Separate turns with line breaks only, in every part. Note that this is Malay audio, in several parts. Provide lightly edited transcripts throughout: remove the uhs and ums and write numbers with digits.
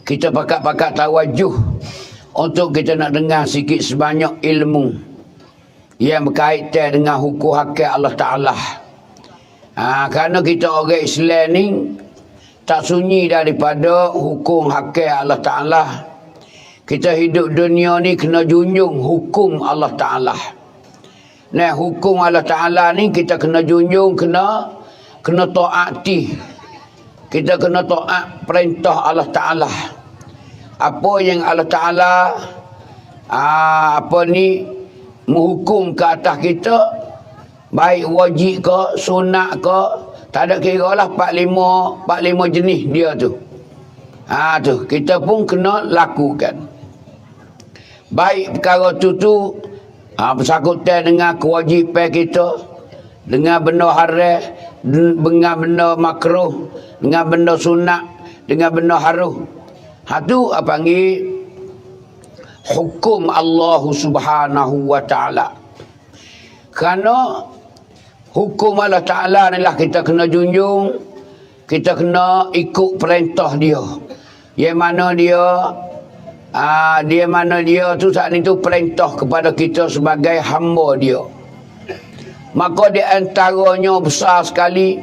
kita pakat-pakat tawajuh untuk kita nak dengar sikit sebanyak ilmu yang berkaitan dengan hukum hakik Allah Ta'ala. Kerana kita orang Islam ni tak sunyi daripada hukum hakik Allah Ta'ala. Kita hidup dunia ni kena junjung hukum Allah Ta'ala. Nah, hukum Allah Ta'ala ni kita kena junjung, kena taati. Kita kena taat perintah Allah Ta'ala. Apa yang Allah Ta'ala menghukum ke atas kita, baik wajib ke, sunat ke, tak ada kira lah 45 jenis dia tu. Tu kita pun kena lakukan. Baik perkara tu bersangkutan dengan kewajipan kita, dengan benda haram, dengan benda makruh, dengan benda sunat, dengan benda harum. Tu apa panggil hukum Allah Subhanahu wa Ta'ala. Kerana hukum Allah Ta'ala ni lah kita kena junjung, kita kena ikut perintah dia. Yang mana dia tu saat ni tu perintah kepada kita sebagai hamba dia. Maka di antaranya besar sekali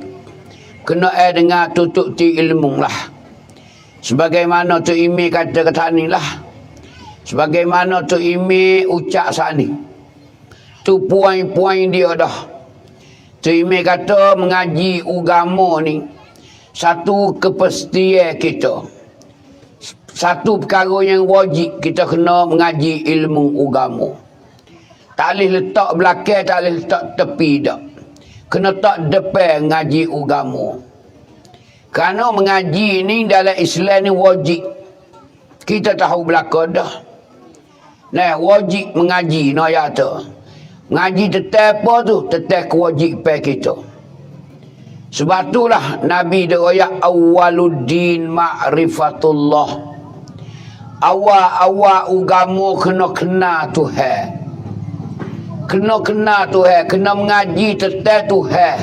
kena dengan tutup ti ilmu lah. Sebagaimana tu imi kata ni lah. Sebagaimana tu imi ucap saat ni. Tu poin-poin dia dah. Tu imi kata mengaji agama ni satu kepastian kita. Satu perkara yang wajib kita kena mengaji ilmu agama. Tak boleh letak belakang, tak boleh letak tepi dak. Kena tak depan ngaji agama. Kerana mengaji ni dalam Islam ni wajib. Kita tahu belakang dah. Nah, wajib mengaji no ya tu. Mengaji tetap apa tu? Tetap kewajipan kita. Sebab itulah Nabi dia royak awwaluddin ma'rifatullah. Awal agama kena kenal Tuhan. Kena kenal Tuhan, kena mengaji tentang Tuhan.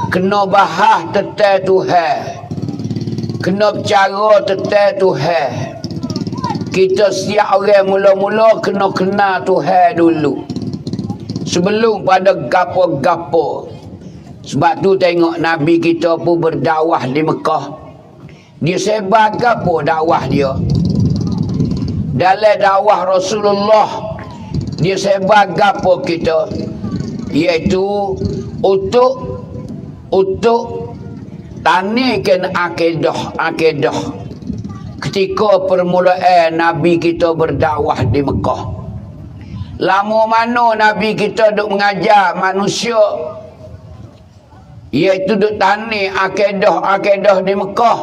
Kena bahas tentang Tuhan. Kena bercara tentang Tuhan. Kita setiap orang mula-mula kena kenal Tuhan dulu. Sebelum pada gapo-gapo. Sebab tu tengok Nabi kita pun berdakwah di Mekah. Dia sebar gapo dakwah dia. Dalam dakwah Rasulullah dia sebar gapo kita, iaitu untuk tanikan akidah ketika permulaan Nabi kita berdakwah di Mekah. Lama mana Nabi kita duk mengajar manusia, iaitu duk tani akidah di Mekah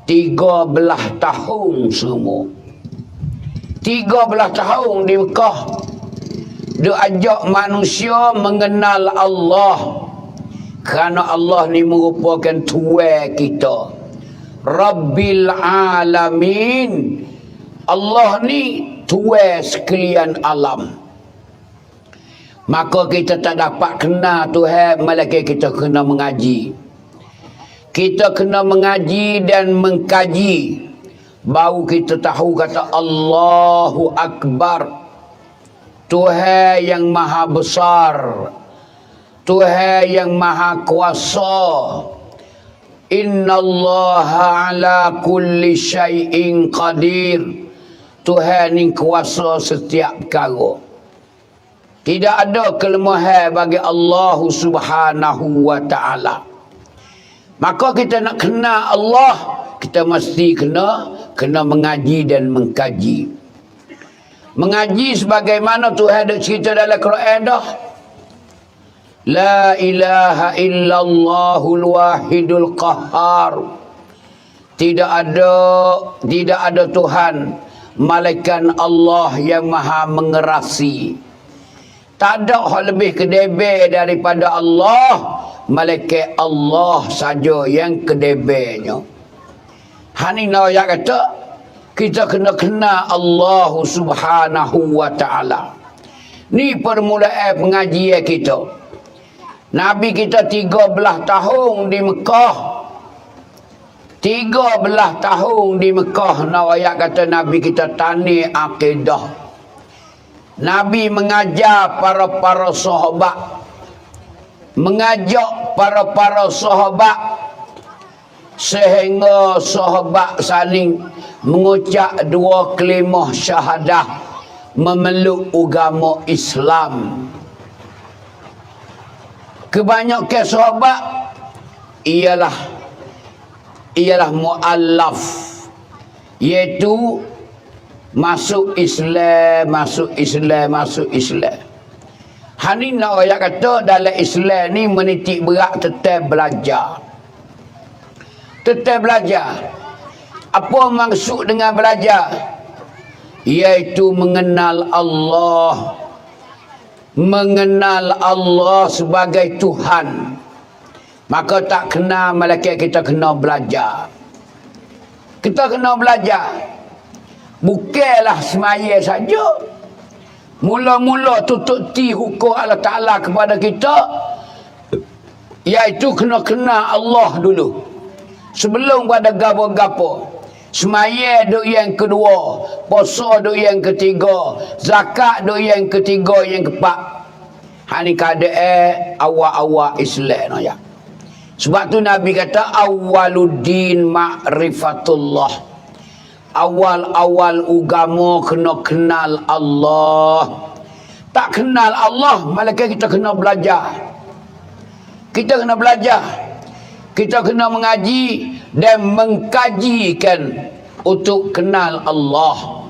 13 tahun semua. 13 tahun di Mekah dia ajak manusia mengenal Allah. Kerana Allah ni merupakan Tuhan kita, Rabbil Alamin. Allah ni Tuhan sekalian alam. Maka kita tak dapat kenal Tuhan melainkan kita kena mengaji. Kita kena mengaji dan mengkaji, baru kita tahu kata Allahu Akbar. Tuhan yang maha besar, Tuhan yang maha kuasa. Innallaha ala kulli syai'in qadir. Tuhan yang kuasa setiap perkara. Tidak ada kelemahan bagi Allah Subhanahu wa Ta'ala. Maka kita nak kenal Allah, kita mesti kena mengaji dan mengkaji. Mengaji sebagaimana Tuhan ada cerita dalam Quran dah. La ilaha illallahul wahidul qahhar. Tidak ada Tuhan malaikat Allah yang maha mengerasi. Tak ada hal lebih kedebel daripada Allah. Malaikat Allah saja yang kedebelnya. Hani nak kata kita kena kenal Allah Subhanahu wa Ta'ala. Ni permulaan pengajian kita. Nabi kita 13 tahun di Mekah. 13 13 tahun di Mekah, ayat kata Nabi kita tani akidah. Nabi mengajar para sahabat, mengajak para sahabat, sehingga sahabat saling mengucap 2 kalimah syahadah, memeluk agama Islam. Kebanyakan sahabat ialah mu'allaf, iaitu masuk Islam. Hani nak ayat kata dalam Islam ni menitik berat tetap belajar. Apa maksud dengan belajar? Iaitu mengenal Allah sebagai Tuhan. Maka tak kena malaikat, kita kena belajar. Bukanlah semaya saja. Mula-mula tutup ti hukum Allah Ta'ala kepada kita, iaitu kena kenal Allah dulu. Sebelum pada gapo-gapo. Semaya duk yang kedua, puasa duk yang ketiga, zakat duk yang ketiga, yang keempat. Hani keadaan awal-awal Islam ya. Sebab tu Nabi kata awwaluddin ma'rifatullah. Awal-awal agama kena kenal Allah. Tak kenal Allah, malaikat kita kena belajar. Kita kena mengaji dan mengkajikan untuk kenal Allah.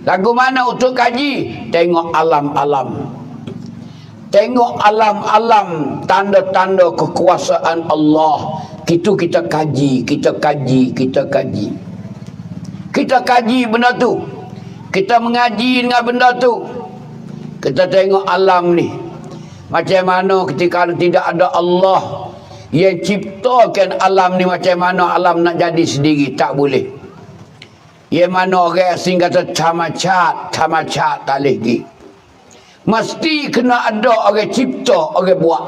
Lagu mana untuk kaji? Tengok alam-alam. Tengok alam-alam, tanda-tanda kekuasaan Allah. Itu kita kaji. Kita kaji benda tu. Kita mengaji dengan benda tu. Kita tengok alam ni. Macam mana ketika tidak ada Allah yang ciptakan alam ni, macam mana alam nak jadi sendiri? Tak boleh. Yang mana orang asing kata tamat tak boleh pergi. Mesti kena ada orang cipta, orang buat.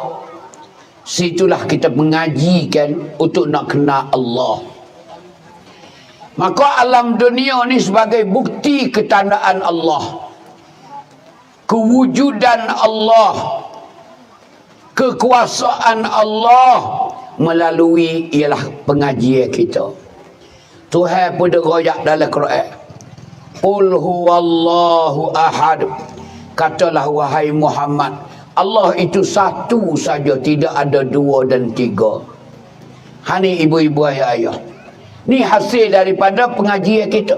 Situlah kita mengajikan untuk nak kenal Allah. Maka alam dunia ni sebagai bukti ketandaan Allah, kewujudan Allah, kekuasaan Allah melalui ialah pengajian kita. Tuhan pun royak dalam Quran. Qul huwallahu ahad. Katalah wahai Muhammad, Allah itu satu saja, tidak ada 2 dan 3. Hani ibu-ibu ayah-ayah, ni hasil daripada pengajian kita.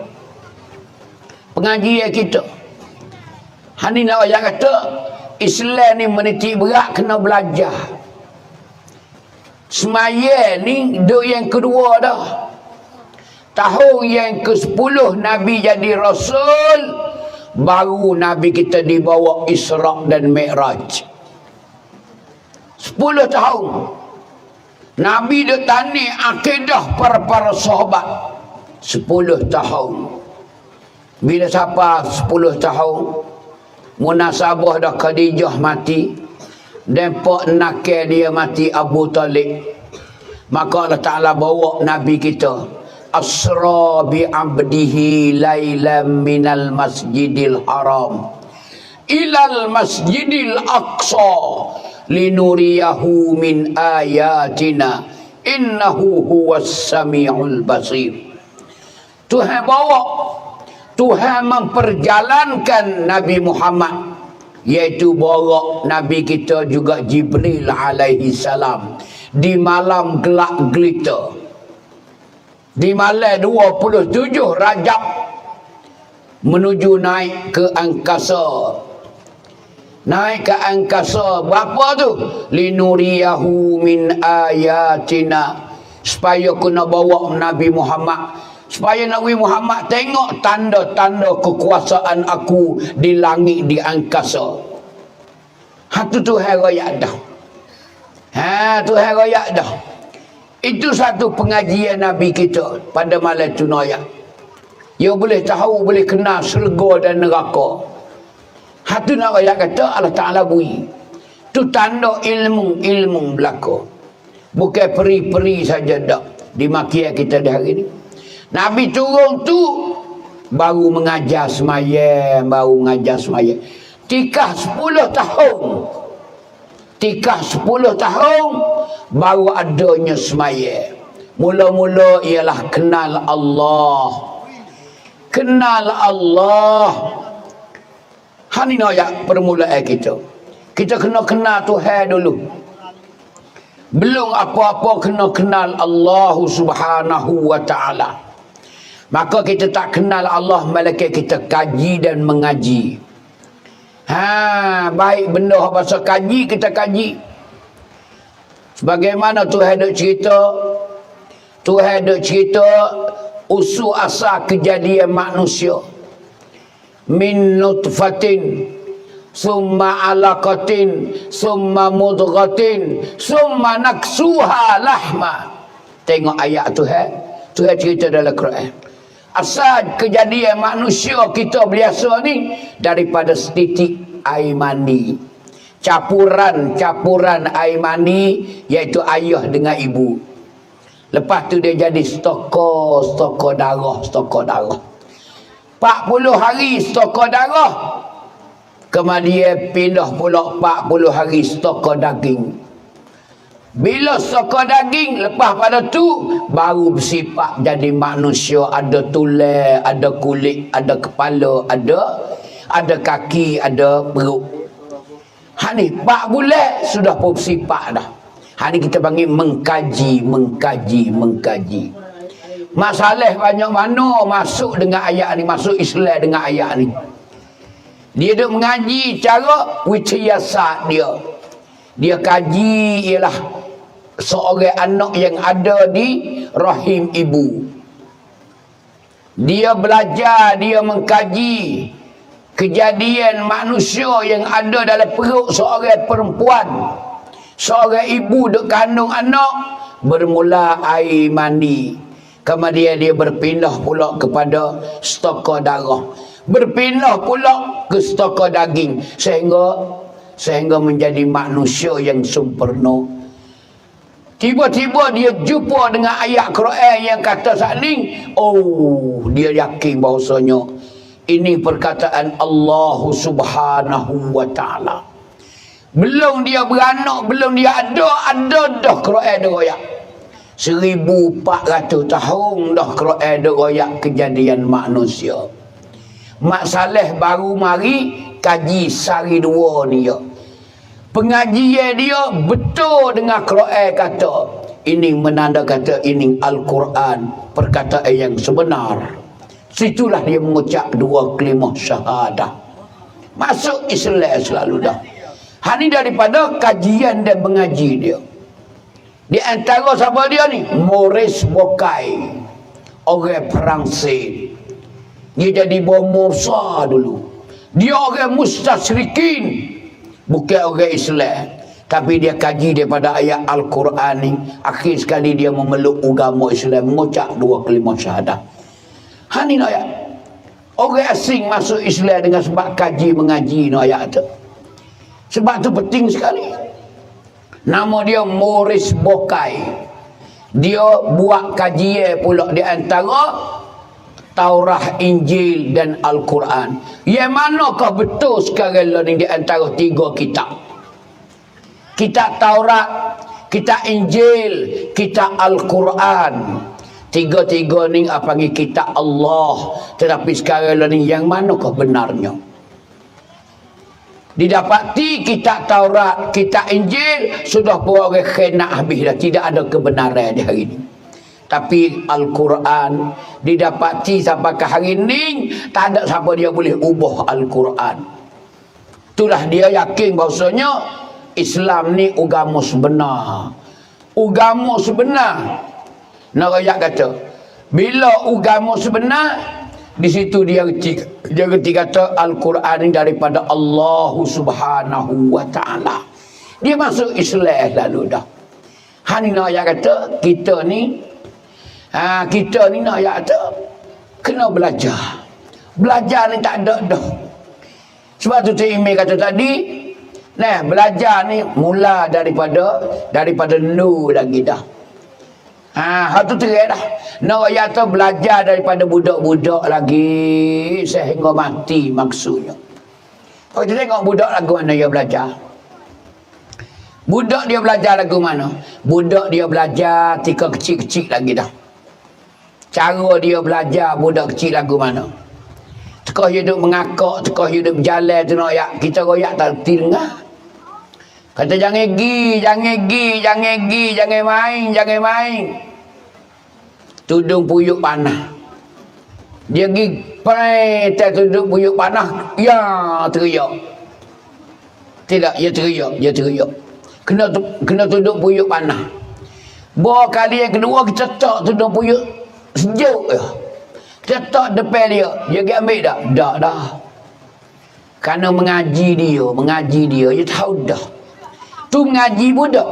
Hani nak ayah kata Islam ni menitik berat, kena belajar. Semaya ni duk yang kedua dah. Tahun yang ke-10 Nabi jadi Rasul, baru Nabi kita dibawa Isra' dan Mi'raj. 10 tahun Nabi duk tani akidah para sahabat. 10 tahun. Bila siapa 10 tahun, munasabah dah Khadijah mati dan pak nakal dia mati, Abu Talib. Maka Allah Ta'ala bawa Nabi kita asra bi abdihi lailan minal masjidil haram ilal masjidil aqsa linuriyahu min ayatina innahu huwas sami'ul basir. Tuhan bawa, Tuhan memperjalankan Nabi Muhammad, iaitu bawa Nabi kita juga Jibril alaihi salam di malam gelap gelita, di malam 27 Rajab, menuju naik ke angkasa. Naik ke angkasa berapa tu? Linuriyahu min ayatina, supaya kena bawa Nabi Muhammad, supaya Nabi Muhammad tengok tanda-tanda kekuasaan aku di langit, di angkasa. Itu Tuhan royak dah. Tuhan royak dah. Itu satu pengajian Nabi kita pada malam tunaya. Ia boleh tahu, boleh kenal syurga dan neraka. Hatu nak ayat kata Allah Ta'ala bui. Itu tanda ilmu berlaku. Bukan peri-peri saja dak. dimaki kita di hari ini. Nabi turun tu baru mengajar semayang, baru mengajar semayang. Tikah 10 tahun. Tikah 10 tahun baru adanya semayang. Mula-mula ialah kenal Allah. Kenal Allah. Hani nak permulaan kita. Kita kena kenal Tuhan dulu. Belum apa-apa kena kenal Allah Subhanahu wa ta'ala. Maka kita tak kenal Allah malaikat kita kaji dan mengaji. Baik benda pasal kaji kita kaji. Sebagaimana Tuhan ada cerita, Tuhan ada cerita usul asal kejadian manusia. Min nutfatin summa alaqatin summa mudghatin summa naksuha lahma. Tengok ayat Tuhan. Tuhan cerita dalam Quran. Asal kejadian manusia kita biasa ni daripada setitik air mani. Campuran air mani, iaitu ayah dengan ibu. Lepas tu dia jadi stokor darah. 40 hari stokor darah. Kemudian pindah pula 40 hari stokor daging. Bila stokor daging, lepas pada tu baru bersifat jadi manusia. Ada tulang, ada kulit, ada kepala, ada kaki, ada perut. Ni 4 bulan sudah pun bersifat dah. Ni kita panggil mengkaji. Masalah banyak mana masuk dengan ayat ni, masuk Islam dengan ayat ni. Dia duk mengaji cara witriasat dia. Dia kaji ialah seorang anak yang ada di rahim ibu. Dia belajar, dia mengkaji kejadian manusia yang ada dalam perut seorang perempuan. Seorang ibu duk kandung anak, bermula air mani. Kemudian dia berpindah pula kepada stokor darah. Berpindah pula ke stokor daging. Sehingga menjadi manusia yang sempurna. Tiba-tiba dia jumpa dengan ayat Quran yang kata saling. Dia yakin bahawasanya ini perkataan Allah Subhanahu wa ta'ala. Belum dia beranak, belum dia ada dah Quran dia royak. 1400 tahun dah Quran dia royak kejadian manusia. Mak Saleh baru mari kaji sehari 2 ni. Pengajian dia betul dengan Quran kata. Ini menanda kata ini Al-Quran, perkataan yang sebenar. Situlah dia mengucap 2 kalimah syahadah. Masuk Islam selalu dah. Ini daripada kajian dan mengaji dia. Di antara siapa dia ni? Maurice Bucaille, orang Perancis. Dia jadi bom besar dulu. Dia orang mustasyrikin, bukan orang Islam. Tapi dia kaji daripada ayat Al-Quran ni. Akhir sekali dia memeluk agama Islam, mengucap 2 kalimah syahadah. Ni ayat. Orang asing masuk Islam dengan sebab kaji mengaji ni ayat tu. Sebab tu penting sekali. Nama dia Maurice Bucaille. Dia buat kajian pula di antara Taurat, Injil dan Al-Quran. Yang manakah betul sekarang ni di antara 3 kitab? Kitab Taurat, kitab Injil, kitab Al-Quran. 3 ni apa panggil kitab Allah. Tetapi sekarang ni yang manakah benarnya? Didapati kitab Taurat, kitab Injil sudah pun orang kena habis dah. Tidak ada kebenaran di hari ini. Tapi Al-Quran didapati sampai ke hari ini tak ada siapa dia boleh ubah Al-Quran. Itulah dia yakin bahawasanya Islam ni agama sebenar. Agama sebenar. Nak rakyat kata, bila agama sebenar, di situ dia reti kata Al-Quran ni daripada Allah Subhanahu wa ta'ala. Dia masuk Islam lalu dah. Ni nak rakyat kata, kita ni nak kata kena belajar. Belajar ni tak ada dah. Sebab tu Cik Imi kata tadi, belajar ni mula daripada nu lagi dah. Hak tu terik dah. Nak ayat tu belajar daripada budak-budak lagi sehingga mati maksudnya. Kalau kita tengok budak lagu mana dia belajar. Budak dia belajar lagu mana? Budak dia belajar tika kecil-kecil lagi dah. Cara dia belajar budak kecil lagu mana? Tekah hidup mengakak, tekah hidup berjalan tu nak ayat. Kita royak tak dengar. Kata jangan gi, jangan main. Tudung puyuk panah. Dia gi tak tudung puyuk panah. Ya, teriak. Tidak, dia teriak. Kena tudung puyuk panah. Bawa kali yang kedua kita tak tudung puyuk sejuk ya. Kita tak depan dia. Dia gi ambil dah. Dah. Kerana mengaji dia, dia tahu dah. Tu ngaji budak.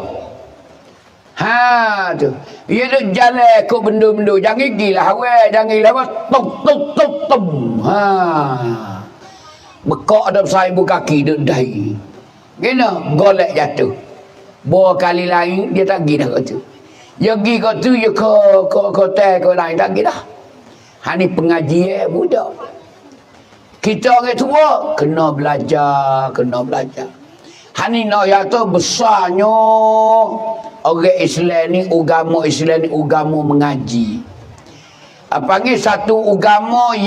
Tu. Dia duk jalan ke benda-benda. Jangan gilah awal, jangan gilah apa. Tok. Bekak dalam saibu kaki duk dahi. Gina golek jatuh. Bawa kali lain dia tak pergi dah kat tu. Dia pergi kat tu dia ke hotel ke lain tak pergi dah. Ni pengajian budak. Kita orang tua kena belajar. Hani nak ya tu besarnya orang Islam ni, agama Islam ni agama mengaji. Panggil satu agama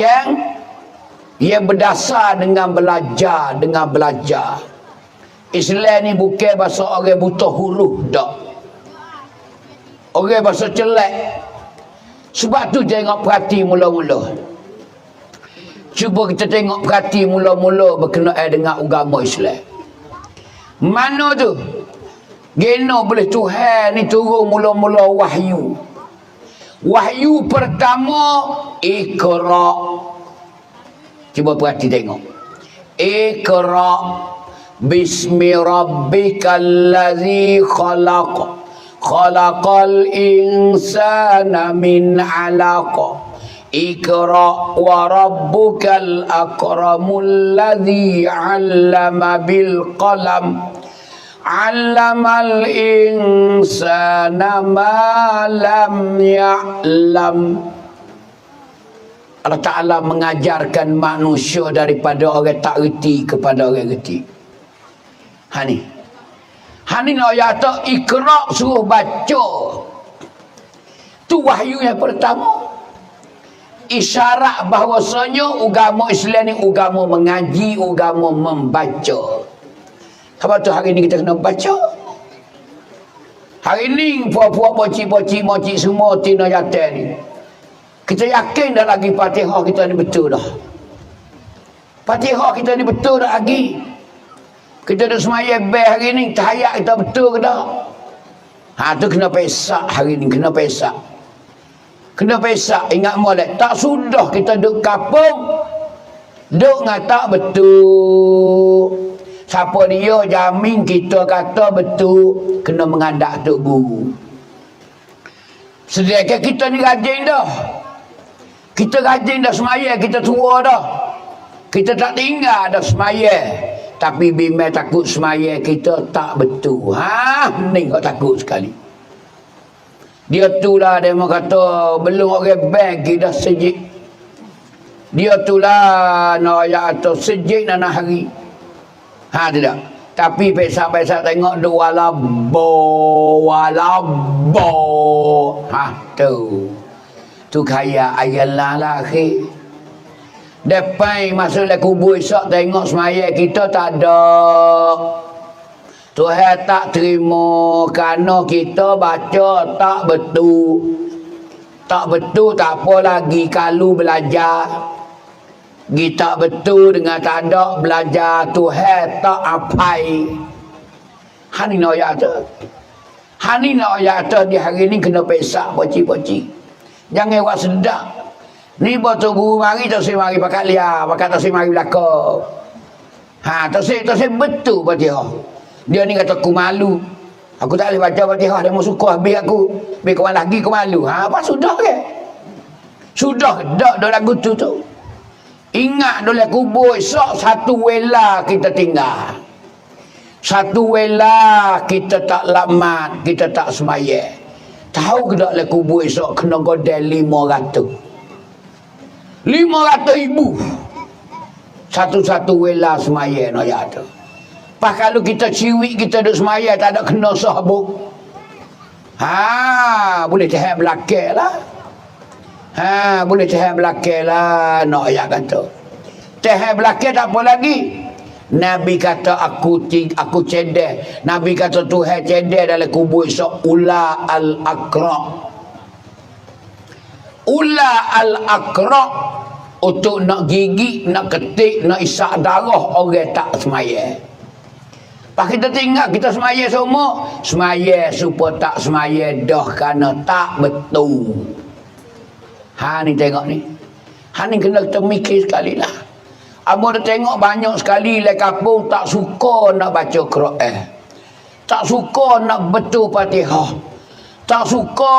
yang berdasar dengan belajar. Islam ni bukan bahasa orang buta huruf dak. Orang bahasa celak. Sebab tu tengok perhati mula-mula. Cuba kita tengok perhati mula-mula berkenaan dengan agama Islam. Mana tu? Geno boleh Tuhan ni turun mula-mula wahyu. Wahyu pertama Iqra. Cuba perhati tengok. Iqra bismi rabbikal ladzi khalaq. Khalaqal insana min 'alaq. Iqra wa rabbukal akramul ladzi 'allama bil qalam 'allamal insana ma lam ya'lam. Allah Ta'ala mengajarkan manusia daripada orang tak reti kepada orang reti. Hani nak ayat Iqra suruh baca. Tu wahyu yang pertama. Isyarat bahawasanya agama Islam ni agama mengaji, agama membaca. Sebab tu hari ni kita kena baca. Hari ni puak-puak bocik-bocik semua tina jatuh ni. Kita yakin dah lagi Fatihah kita ni betul dah. Fatihah kita ni betul dah lagi. Kita dah semaya hari ni, tahayat kita betul ke dah? Tu kena pesak hari ni, kena pesak. Ingat molek. Tak sudah kita duduk kapung. Duduk ngata betul. Siapa dia jamin kita kata betul. Kena mengadap Tok Guru. Sedangkan kita ni rajin dah. Kita rajin dah semaya. Kita tua dah. Kita tak tinggal dah semaya. Tapi bimbang takut semaya kita tak betul. Ni kau takut sekali. Dia tu lah dia mau kata belum orang bagi dah sejik. Dia tu lah nak ayat atau sejik nana hari. Tidak. Tapi pesak-pesak tengok dua walabo. Tu kaya ayalah lah akhir. Depan masuk le kubur esok tengok semaya kita tak ada. Tuhan tak terima kerana kita baca tak betul. Tak betul tak apa lagi kalau belajar. Kita betul dengan tak ada belajar Tuhan tak apai. Hani nak ayat tu. Hani nak ayat tu di hari ni kena pesak bocik-bocik. Jangan buat sedap. Ni botol guru mari tak saya mari pakat liar, pakat tak saya mari belakang. Tak saya betul Fatihah. Dia ni kata aku malu. Aku tak boleh baca Fatihah. Dia mau suka habis aku. Habis kau lagi aku malu. Apa sudah ke? Sudah dak lagu tu. Ingat dulu kubur esok satu wela kita tinggal. Satu wela kita tak lamat, kita tak semaya. Tahu ke tak le kubur esok kena godel 500. 500,000. Satu-satu wela semaya no ya tu. Pas kalau kita ciwik kita duk semaya tak ada kena sahabu. Boleh tahan belakang lah. Boleh tahan belakang lah no ya kata. Tahan belakang tak apa lagi. Nabi kata aku cedek. Nabi kata Tuhan cedek dalam kubur esok ula al-aqra. Ula al-aqra untuk nak gigit, nak ketik, nak isak darah orang tak semaya. Pak kita tinggal kita semaya semua, semaya supaya tak semaya dah kerana tak betul. Ni tengok ni. Ni kena kita mikir sekali lah. Abang dah tengok banyak sekali di kampung tak suka nak baca Quran. Tak suka nak betul Fatihah. Tak suka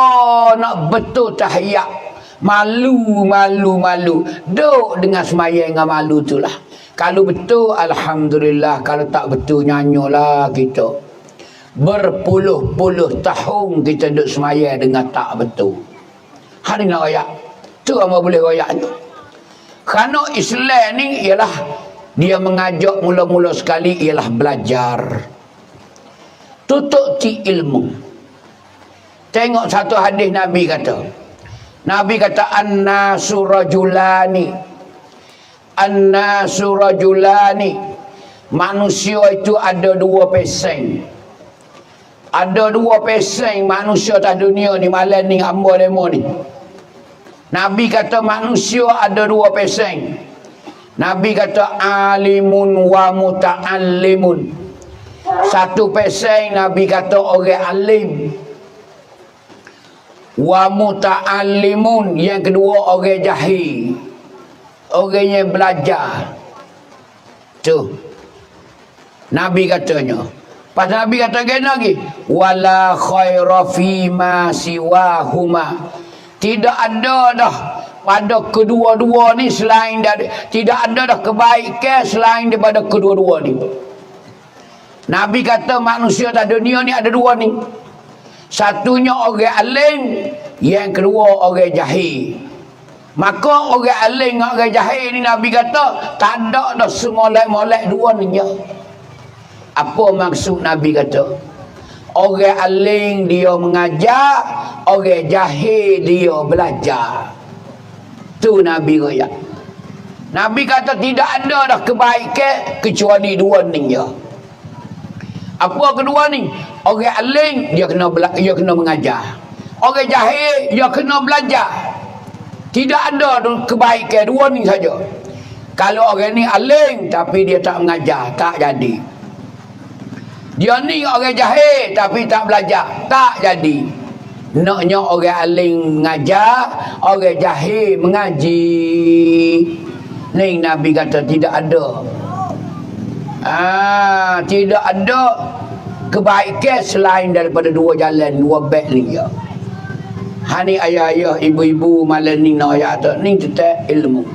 nak betul tahiyat. Malu. Duk dengan semaya dengan malu tu lah. Kalau betul, alhamdulillah. Kalau tak betul, nyanyolah kita. Berpuluh-puluh tahun kita duduk semaya dengan tak betul. Hari nak royak. Tu apa boleh royak ni. Kerana Islam ni ialah dia mengajak mula-mula sekali ialah belajar. Tutup ti ilmu. Tengok satu hadis Nabi kata. Nabi kata an-nasu rajulani. An-nasu rajulani. Manusia itu ada 2 peseng. Ada 2 peseng manusia atas dunia ni malam ni hamba demo ni. Nabi kata manusia ada 2 peseng. Nabi kata alimun wa muta'allimun. Satu peseng Nabi kata orang alim. Wa muta'allimun. Yang kedua orang jahil. Orang yang belajar. Tu Nabi katanya. Pasal Nabi kata gini lagi. Wala khaira fima siwahuma. Tidak ada dah pada kedua-dua ni selain dari, tidak ada dah kebaikan selain daripada kedua-dua ni. Nabi kata manusia dalam dunia ni ada 2 ni. Satunya orang alim, yang kedua orang jahil. Maka orang alim dengan orang jahil ni Nabi kata tak ada dah semolek-molek 2 ni. Apa maksud Nabi kata? Orang alim dia mengajar, orang jahil dia belajar. Tu Nabi royak. Nabi kata tidak ada dah kebaikan kecuali 2 ni je. Apa kedua ni? Orang alim dia kena mengajar. Orang jahil dia kena belajar. Tidak ada kebaikan 2 ni saja. Kalau orang ni alim tapi dia tak mengajar, tak jadi. Dia ni orang jahil tapi tak belajar, tak jadi. Naknya orang alim mengajar, orang jahil mengaji. Ni Nabi kata tidak ada. Tidak ada kebaikan selain daripada 2 jalan, 2 beg ni ya. Ni ayah-ayah, ibu-ibu malam ni nak ayat tu. Ni tetap ilmu.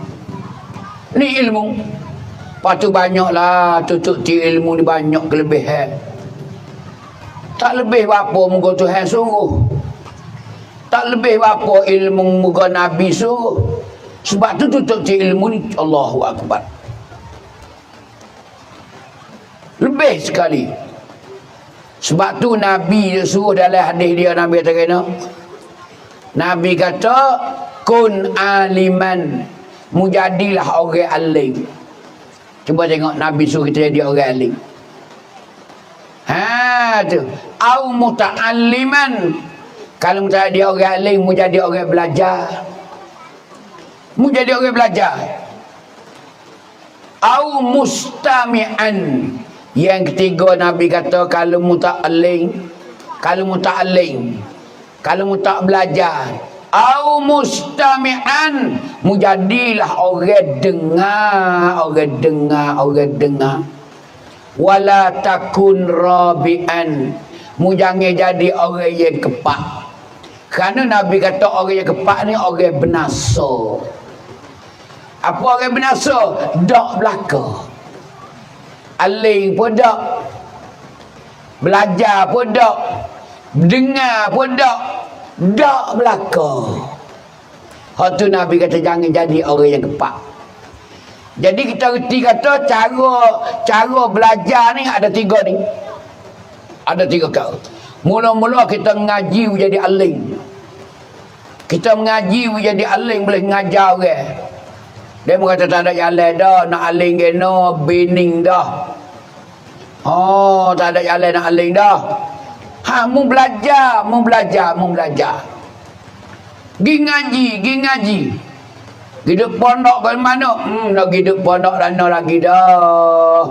Ni ilmu. Lepas tu banyaklah tutup ti ilmu ni banyak kelebihan. Tak lebih apa muka Tuhan suruh. Tak lebih apa ilmu muka Nabi suruh. Sebab tu tutup ti ilmu ni Allahu Akbar. Lebih sekali. Sebab tu Nabi dia suruh dalam hadis dia Nabi kata kena. Nabi kata kun aliman, mujadilah orang alim. Cuba tengok Nabi suruh kita jadi orang alim. Tu au muta'alliman. Kalau kita dia orang alim, mu jadi orang belajar. Mu jadi orang belajar. Au mustami'an. Yang ketiga Nabi kata kalau mu tak alim, kalau mu tak belajar, au mustami'an, mu jadilah orang dengar. Wala takun rabi'an, mu jangan jadi orang yang kepak. Kerana Nabi kata orang yang kepak ni orang binasa. Apa orang binasa? Dak belaka. Aling pun dak, belajar pun dak, dengar pun dak, dak belaka. Hak tu Nabi kata jangan jadi orang yang kepak. Jadi kita reti kata cara belajar ni ada 3 ni. Ada 3 kali. Mula-mula kita mengaji jadi alim. Kita mengaji jadi alim boleh ngajar orang. Dia kata tak ada jalan dah, nak alim kena bening dah. Oh, tak ada jalan nak alim dah. Mu belajar. Gi ngaji. Hidup pondok ke mana? Nak hidup pondok lana lagi dah.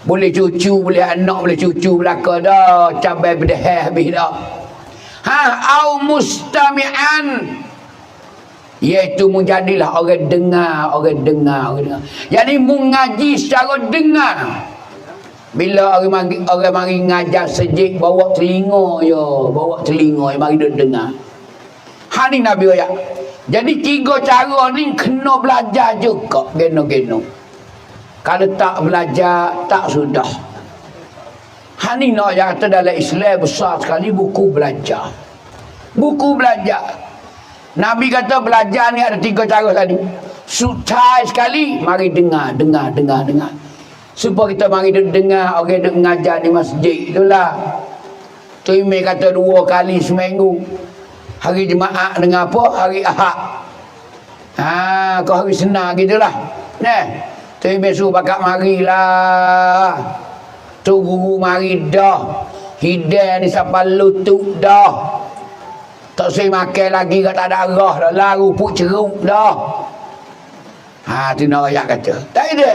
Boleh cucu, boleh anak, boleh cucu belaka dah. Cabai berdeh habis dah. Au mustami'an. Iaitu menjadilah orang dengar. Jadi mengaji secara dengar. Bila orang mari ngajar sejik bawa telinga mari duk dengar. Ni Nabi ayat. Jadi 3 cara ni kena belajar juga geno-geno. Kalau tak belajar tak sudah. Ni nak kata dalam Islam besar sekali buku belajar. Nabi kata belajar ni ada 3 cara tadi. Sutai sekali mari dengar. Supaya kita mari dengar orang duk mengajar di masjid itulah. Tu Imam kata 2 kali seminggu. Hari Jumaat dengan apa? Hari Ahad. Kau hari Senin gitulah. Tu Imam suruh pakat marilah. Tu guru mari dah. Hidayah ni sampai lutut dah. Tak usah makan lagi kat tak ada arah dah. Laru puk ceruk dah. Tu nak ayat kata. Tak ada.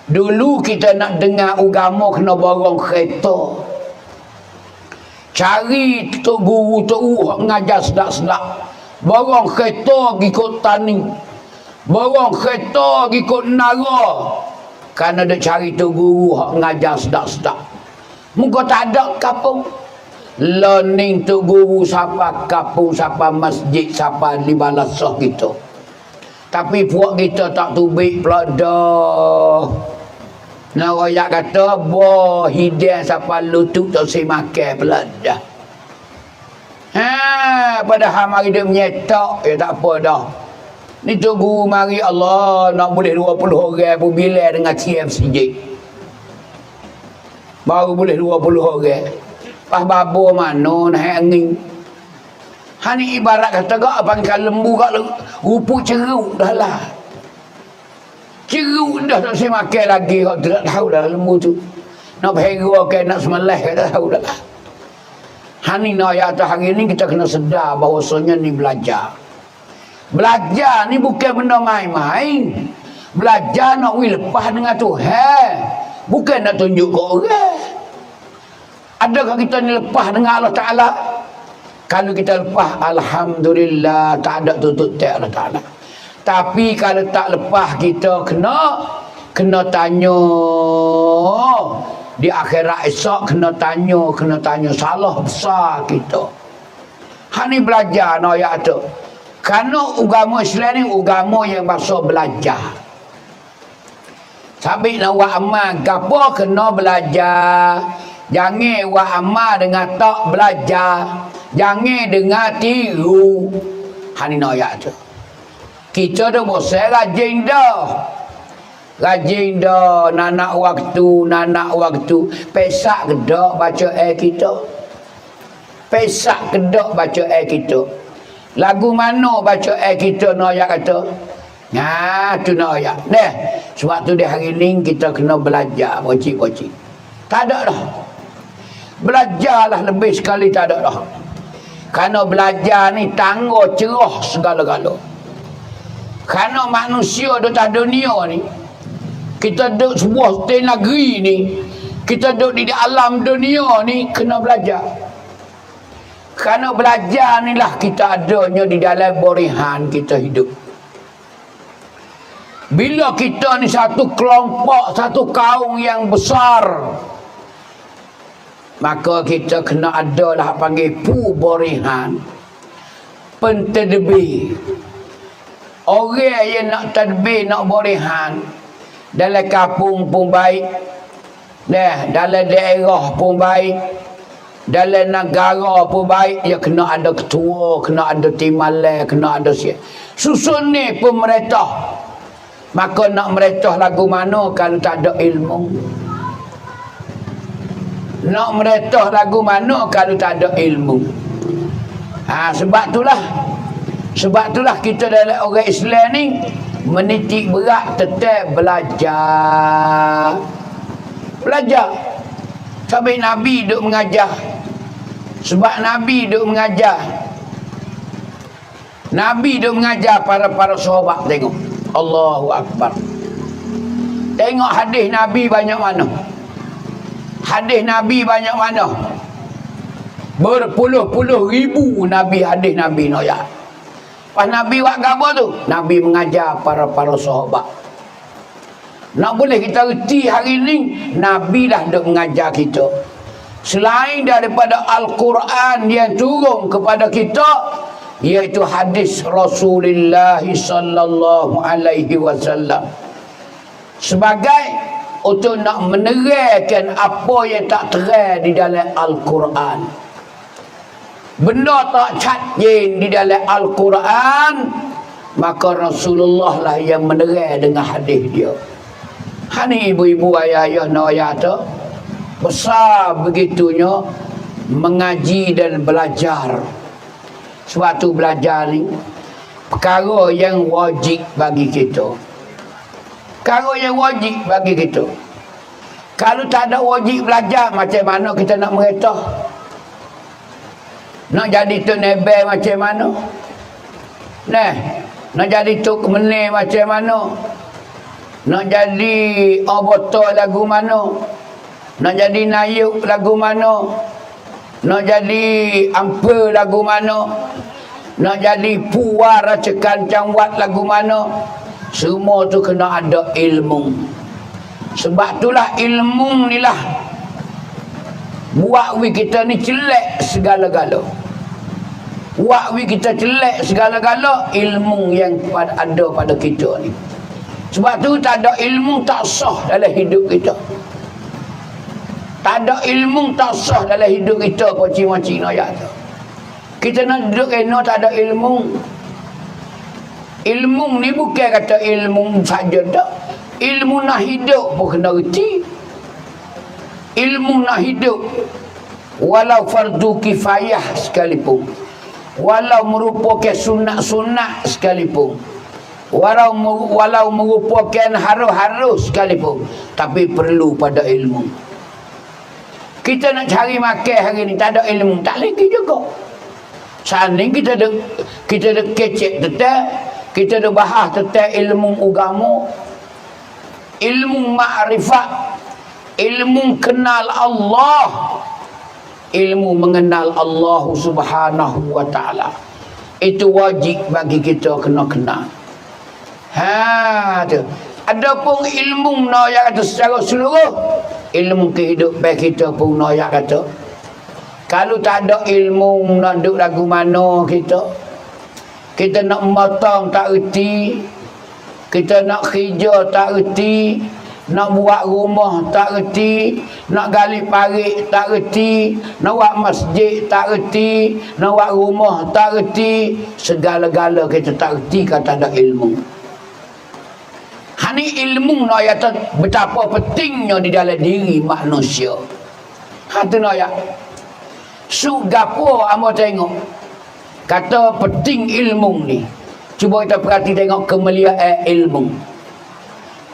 Dulu kita nak dengar agama kena borong kereta. Cari tok guru tok mengajar sedap-sedap. Borong kereta ikut tani. Borong kereta ikut nara. Kerana dia cari tok guru mengajar sedap-sedap. Muka tak ada kapung. Learning tok guru siapa kapung, siapa masjid, siapa di balasah kita. Tapi puak kita tak tubik pula dah. Nak royak kata boh hidayah siapa lutut tak usah makan pula dah. Padahal mari dia menyetak tak apa dah. Ni tu guru mari Allah nak boleh 20 orang pun bila dengan CF sejik. Baru boleh 20 orang. Pas babo mana naik angin. Ni ibarat kata gak pangkal lembu gak rupuk ceruk dah lah. Ceruk dah tak saya makan lagi. Kau tak tahu dah lembu tu. Nak berhera ke nak semelih ke tak tahu dah. Ni nak ayat hari ni kita kena sedar bahawasanya ni belajar. Belajar ni bukan benda main-main. Belajar nak lepas dengan Tuhan. Bukan nak tunjuk ke orang. Adakah kita ni lepas dengan Allah Ta'ala? Kalau kita lepas, Alhamdulillah, tak ada tutup tak Allah Ta'ala. Tapi kalau tak lepas kita kena tanya. Di akhirat esok kena tanya salah besar kita. Ni belajar no ayat tu. Kerana agama Islam ni agama yang bahasa belajar. Sabit nak buat amal gapo kena belajar. Jangan buat amal dengan tak belajar. Jangan dengar tiru. Ni no ayat tu. Kita dah bosan rajin dah. Nanak waktu. Pesak kedak baca kita. Pesak kedak baca kita. Lagu mana baca kita no ayat kata. Tu no ayat. Sebab tu di hari ni kita kena belajar bocik-bocik. Tak ada dah. Belajarlah lebih sekali tak ada dah. Kerana belajar ni tangguh cerah segala-gala. Kerana manusia di atas dunia ni, kita duduk sebuah negeri ni, kita duduk di alam dunia ni, kena belajar. Kerana belajar ni lah kita adanya di dalam borihan kita hidup. Bila kita ni satu kelompok, satu kaum yang besar, maka kita kena adalah panggil borihan, pentadbir. Orang yang nak tadbir, nak borihan, dalam kampung pun baik, dalam daerah pun baik, Dalam negara pun baik, dia kena ada ketua, kena ada timbalan, kena ada siap. Susun ni pemerintah. Maka nak merintah lagu mana kalau tak ada ilmu? Nak merintah lagu mana kalau tak ada ilmu? Sebab itulah kita dalam orang Islam ni menitik berat tetap belajar. Sampai Nabi duk mengajar. Sebab Nabi duk mengajar. Nabi duk mengajar para sahabat. Tengok Allahu Akbar. Tengok hadis Nabi banyak mana. Hadis Nabi banyak mana. Berpuluh-puluh ribu Nabi hadis Nabi noyak. Pas Nabi buat apa tu? Nabi mengajar para sahabat. Nak boleh kita reti hari ni, Nabi dah duk mengajar kita. Selain daripada Al-Quran yang turun kepada kita, iaitu hadis Rasulullah sallallahu alaihi wasallam. Sebagai untuk nak menerangkan apa yang tak terang di dalam Al-Quran. Benda tak catin di dalam Al-Quran, maka Rasulullah lah yang menerang dengan hadis dia. Hani ibu-ibu ayah-ayah nak tu besar begitunya mengaji dan belajar. Sebab tu belajar ni perkara yang wajib bagi kita. Perkara yang wajib bagi kita. Kalau tak ada wajib belajar, macam mana kita nak merintah? Nak jadi tok nebel macam mana? Nak jadi tok meneh macam mana? Nak jadi oboto lagu mana? Nak jadi nayuk lagu mana? Nak jadi ampe lagu mana? Nak jadi puar racakan camwat lagu mana? Semua tu kena ada ilmu. Sebab itulah ilmu ni lah buat kita ni celek segala-gala. Buat kita celek segala-gala ilmu yang ada pada kita ni. Sebab tu tak ada ilmu tak sah dalam hidup kita. Tak ada ilmu tak sah dalam hidup kita. Poci-poci noyak tu. Kita nak duduk kena tak ada ilmu. Ilmu ni bukan kata ilmu saja tak. Ilmu nak hidup pun kena reti. Ilmu nak hidup walau fardu kifayah sekalipun, walau merupakan sunat-sunat sekalipun, walau merupakan harus-harus sekalipun, tapi perlu pada ilmu. Kita nak cari makan hari ni tak ada ilmu, tak lagi juga. Sanding kita ada kecek tetap, kita ada bahas tentang ilmu agama, ilmu ma'rifat, ilmu kenal Allah, ilmu mengenal Allah Subhanahu wa taala. Itu wajib bagi kita kena kenal. Tu. Adapun ilmu noyak kata secara seluruh, ilmu kehidupan kita pun noyak kata. Kalau tak ada ilmu nak duduk lagu mana kita nak memotong tak reti, kita nak kerja tak reti, nak buat rumah tak reti, nak gali parit tak reti, nak buat masjid tak reti, nak buat rumah tak reti, segala-gala kita tak reti kata ada ilmu. Hani ilmu nak betapa pentingnya di dalam diri manusia. Hati nak gapo amo tengok kata penting ilmu ni. Cuba kita perhati tengok kemuliaan ilmu.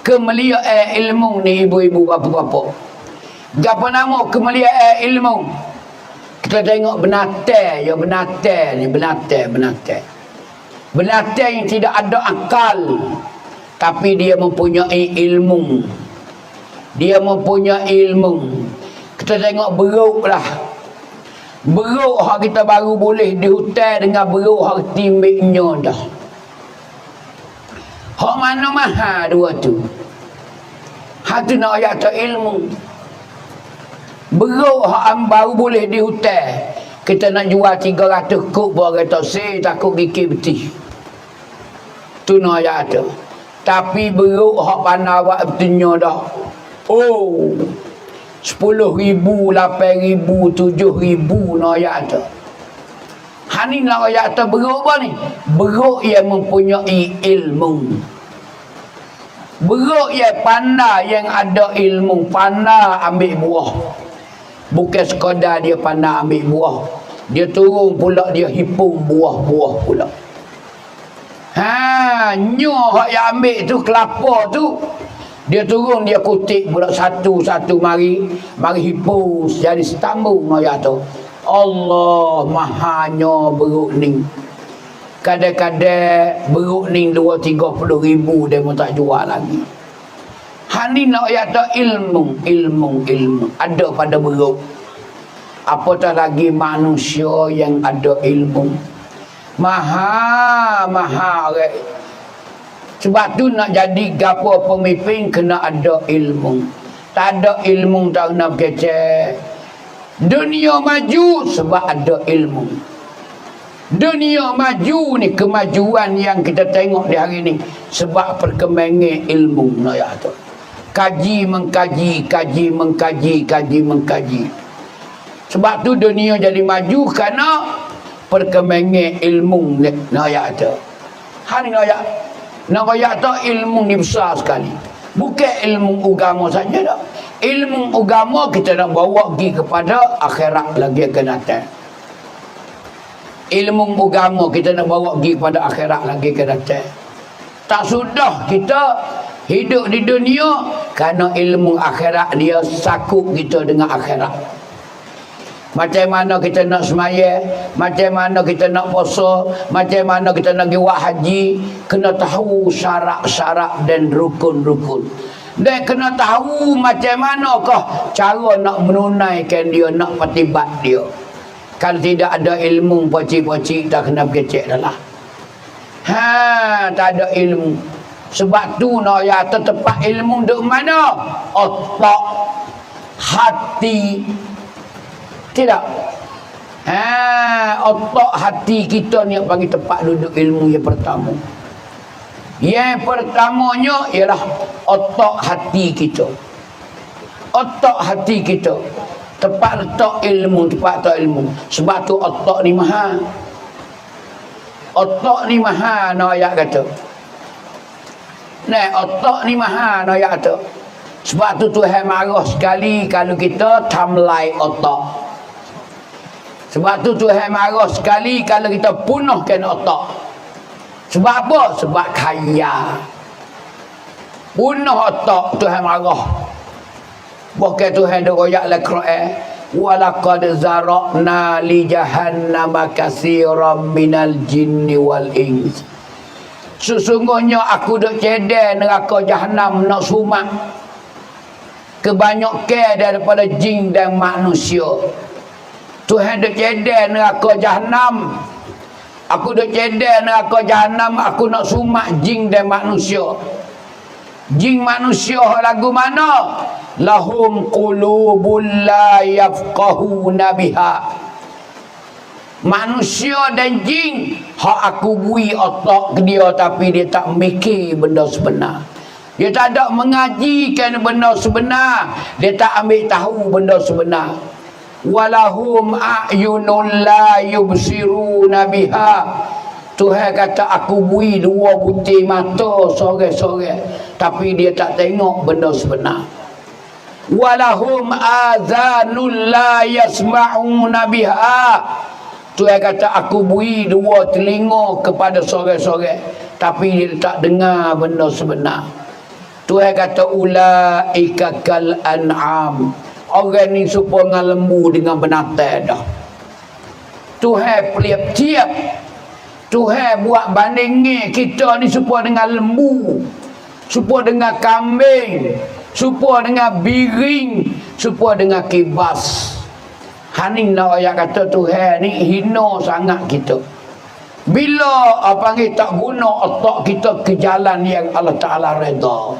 Kemuliaan ilmu ni ibu-ibu bapa-bapa. Gapo nama kemuliaan ilmu? Kita tengok benatang ni, benatang. Benatang yang tidak ada akal, tapi dia mempunyai ilmu. Dia mempunyai ilmu. Kita tengok beruk lah. Beruk hak kita baru boleh di hutan dengan beruk hak timbiknya dah. Hak mana mahal dua tu? Hak tu nak ayat tak ilmu. Beruk hak baru boleh di hutan. Kita nak jual 300 kub baru kata saya takut gigi betih. Tu nak ayat tu. Tapi beruk hak panah buat betulnya dah. Oh. 10,000, 8,000, 7,000 no ayat tu. Hani no ayat tu beruk apa ni? Beruk yang mempunyai ilmu. Beruk yang pandai, yang ada ilmu, pandai ambil buah. Bukan sekadar dia pandai ambil buah, dia turun pula dia hipung buah-buah pula. Nyoh hak yang ambil tu kelapa tu, dia turun dia kutip pula satu-satu mari hipung jadi setambung ayat tu. Allah mahanya beruk ni. Kadang-kadang beruk ni 2-30 ribu dia pun tak jual lagi. Hani nak ayat tu ilmu ada pada beruk. Apatah lagi manusia yang ada ilmu. Maha sebab tu nak jadi gapo pemimpin kena ada ilmu. Tak ada ilmu tak kena kecek. Dunia maju sebab ada ilmu. Dunia maju ni, kemajuan yang kita tengok di hari ni sebab perkembangan ilmu. Nak ya tu. Kaji mengkaji. Sebab tu dunia jadi maju kerana perkembangan ilmu ni. Nak ya tu. Hari nak ya tu ilmu ni besar sekali. Bukan ilmu agama saja dah. Ilmu agama kita nak bawa pergi kepada akhirat lagi akan datang. Ilmu agama kita nak bawa pergi kepada akhirat lagi akan datang. Tak sudah kita hidup di dunia kerana ilmu akhirat dia sakut kita dengan akhirat. Macam mana kita nak semaya, macam mana kita nak puasa, macam mana kita nak pergi buat haji, kena tahu syarat-syarat dan rukun-rukun. Dan kena tahu macam manakah cara nak menunaikan dia, nak patibat dia. Kalau tidak ada ilmu, pocik-pocik tak kena berkecek dah lah. Tak ada ilmu. Sebab tu nak ya tepat ilmu duk mana? Otak, hati. Tidak. Otak hati kita ni yang bagi tepat duduk ilmu yang pertama. Yang pertamanya ialah otak hati kita. Otak hati kita. Tepat letak ilmu, Sebab tu otak ni mahal. Otak ni mahal, no ayat kata. Otak ni mahal, no ayat kata. Sebab tu Tuhan marah sekali kalau kita tamlai otak. Sebab tu Tuhan marah sekali kalau kita punahkan otak. Sebab apa? Sebab kaya. Punah otak Tuhan marah. Bukan Tuhan dah royak dalam Quran. Walaqad zara'na li jahannama katsiran minal jinni wal ins. Sesungguhnya aku duk cedek neraka Jahannam nak sumak kebanyakan daripada jin dan manusia. Tuhan duk cedek neraka Jahannam. Aku duk cedek neraka Jahannam, aku nak sumak jin dan manusia. Jin manusia lagu mana? Lahum qulubul la yafqahuna biha. Manusia dan jin hak aku bui otak ke dia tapi dia tak mikir benda sebenar. Dia tak ada mengajikan benda sebenar, dia tak ambil tahu benda sebenar. Walahum a'yunul la yubsiruna biha. Tuhan kata aku bui 2 butir mata sore-sore tapi dia tak tengok benda sebenar. Walahum azanul la yasma'una biha. Tuhan kata aku bui 2 telinga kepada sore-sore tapi dia tak dengar benda sebenar. Tuhan kata ulaika kal an'am. Orang ni serupa dengan lembu dengan binatang dah. Tuhan pelip tiap. Tuhan buat bandingnya kita ni serupa dengan lembu, serupa dengan kambing, serupa dengan biring, serupa dengan kibas. Hani nak ayat kata Tuhan ni hina sangat kita. Bila apa ni tak guna otak kita ke jalan yang Allah Ta'ala redha.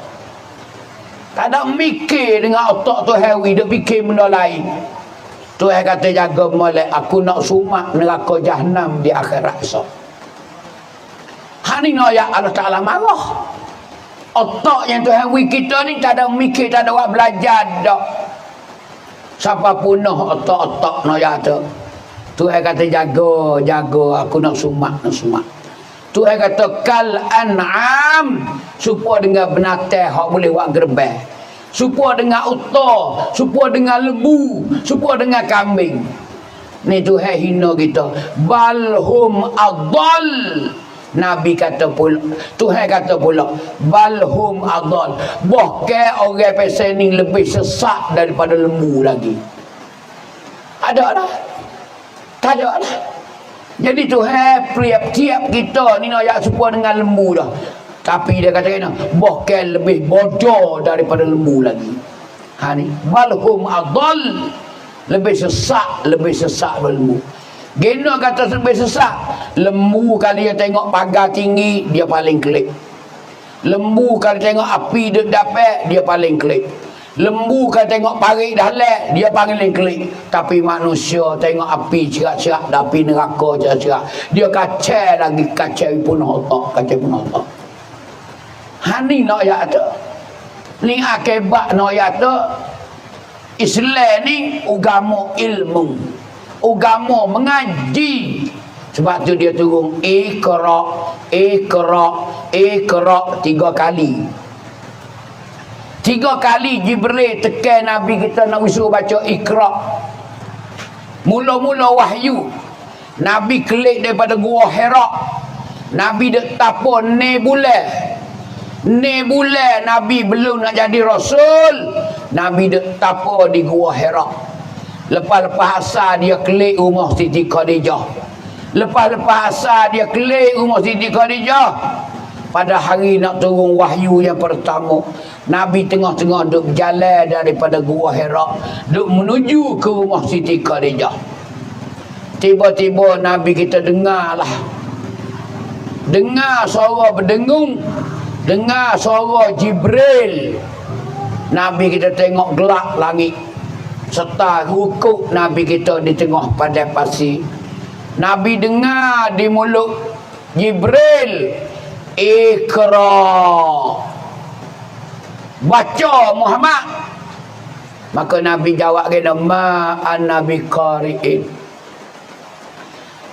Tak ada mikir dengan otak Tuhan, dia fikir benda lain. Tuhan kata jaga molek, aku nak sumak neraka Jahannam di akhirat esok. Hani nak ayat Allah Ta'ala marah. Otak yang Tuhan beri kita ni tak ada mikir, tak ada buat belajar dah. Siapa punah otak-otak no ya tu. Tuhan kata jaga aku nak sumak. Tuhan kata kal an'am, supaya dengan binatang hak boleh buat gerbang. Supaya dengan unta, supaya dengan lembu, supaya dengan kambing. Ni Tuhan hina kita. Balhum adall. Nabi kata pula, Tuhan kata pula, balhum adall. Bahkan orang pasal ni lebih sesat daripada lembu lagi. Ada dah? Tak ada dah. Jadi Tuhan tiap kita ni nak ayat supaya dengan lembu dah. Tapi dia kata kena, bahkan lebih bodoh daripada lembu lagi. Ha ni, balhum adall. Lebih sesak daripada lembu. Gena kata lebih sesak. Lembu kalau dia tengok pagar tinggi, dia paling klik. Lembu kalau tengok api dia dapat, dia paling klik. Lembu kalau tengok parit dah lek, dia paling klik. Tapi manusia tengok api cerak-cerak, api neraka cerak-cerak, dia kacau lagi, kacau pun otak. Ha ni nak ayat tu. Ni akibat nak ayat tu. Islam ni agama ilmu, agama mengaji. Sebab tu dia turun Iqra 3 kali. 3 kali Jibril tekan Nabi kita nak suruh baca Iqra. Mula-mula wahyu, Nabi kelik daripada Gua Hira. Nabi dek tapon ni bulan Nabi belum nak jadi Rasul. Nabi dek tapo di Gua Hira. Lepas-lepas asar dia kelik rumah Siti Khadijah. Lepas-lepas asar dia kelik rumah Siti Khadijah. Pada hari nak turun wahyu yang pertama, Nabi tengah-tengah duk berjalan daripada Gua Hira, duk menuju ke rumah Siti Khadijah. Tiba-tiba Nabi kita dengar suara berdengung, dengar suara Jibril. Nabi kita tengok gelap langit, serta rukuk Nabi kita di tengah padang pasir. Nabi dengar di mulut Jibril, Iqra, baca Muhammad. Maka Nabi jawab kena, ma an-nabi qari'in,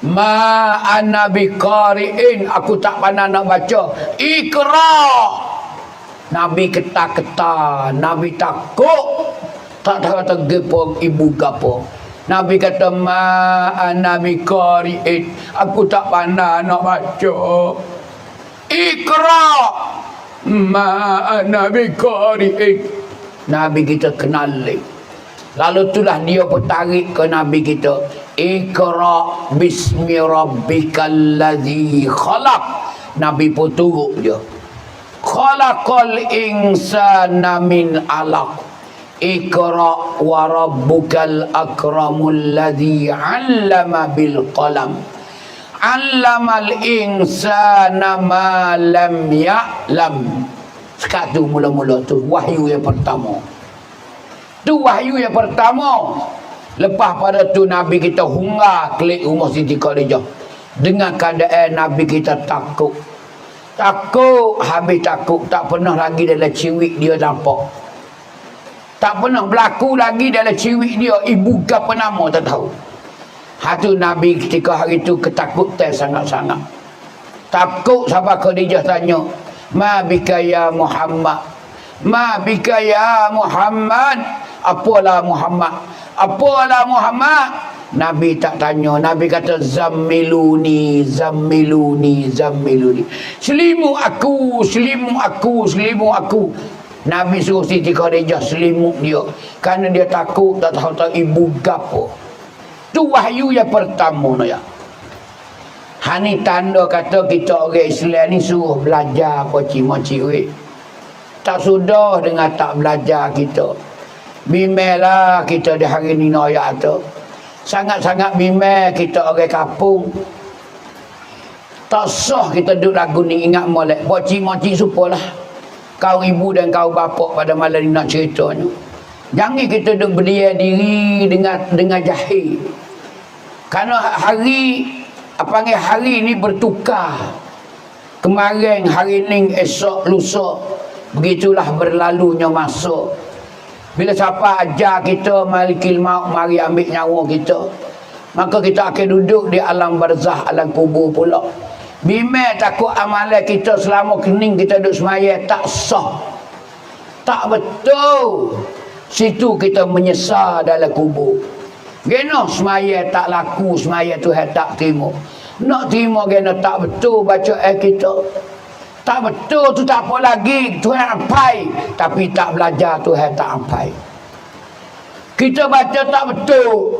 ma an-nabi qari'in, aku tak pandai nak baca. Iqra. Nabi ketak-ketak, Nabi takut, tak kata gepo ibu gapo. Nabi kata ma an-nabi qari'in, aku tak pandai nak baca. Iqra ma an-nabi qari'in. Nabi kita kenal. Lalu itulah dia pun tarik ke Nabi kita, Iqra bismi rabbikal ladzi khalaq. Nabi pun turut je, khalaqal insana min alaq. Iqra wa rabbukal akramul ladzi 'allama bil qalam. 'Allamal insana ma lam ya'lam. Sekatu mula-mula tu wahyu yang pertama. Tu wahyu yang pertama. Lepas pada tu Nabi kita hungar kelik rumah Siti Khadijah. Dengan keadaan Nabi kita takut. Habis takut, tak pernah lagi dalam ciwik dia nampak. Tak pernah berlaku lagi dalam ciwik dia ibu ke apa nama tak tahu. Hatu Nabi ketika hari itu ketakutan sangat-sangat. Takut sampai Khadijah tanya, ma bika ya Muhammad, ma bika ya Muhammad, apalah Muhammad, apalah Muhammad. Nabi tak tanya. Nabi kata zammiluni, zammiluni, zammiluni, selimut aku, selimut aku, selimut aku. Nabi suruh Siti Khadijah selimut dia, kerana dia takut tak tahu ibu gapo. Tu wahyu yang pertama ya. Hani tanda kata kita orang Islam ni suruh belajar poci-moci weh. Tak sudah dengan tak belajar kita. Bimbanglah kita di hari ni noyak tu. Sangat-sangat bimbang kita orang kampung. Tak sah kita duduk lagu ni ingat molek. Poci-moci supalah. Kau ibu dan kau bapa pada malam ni nak ceritanya. Jangan kita duduk berdiam diri dengan jahil. Kerana hari ni bertukar. Kemarin, hari ni, esok, lusa. Begitulah berlalunya masa. Bila siapa ajar kita malikil maut, mari ambil nyawa kita, maka kita akan duduk di alam barzah, alam kubur pula. Bimbang takut amalan kita selama kening kita duduk semaya tak sah, tak betul. Situ kita menyesal dalam kubur. Gena semaya tak laku, semaya Tuhan tak terima. Nak terima gena tak betul baca kita. Tak betul tu tak apa lagi, Tuhan ampai. Tapi tak belajar, Tuhan tak ampai. Kita baca tak betul,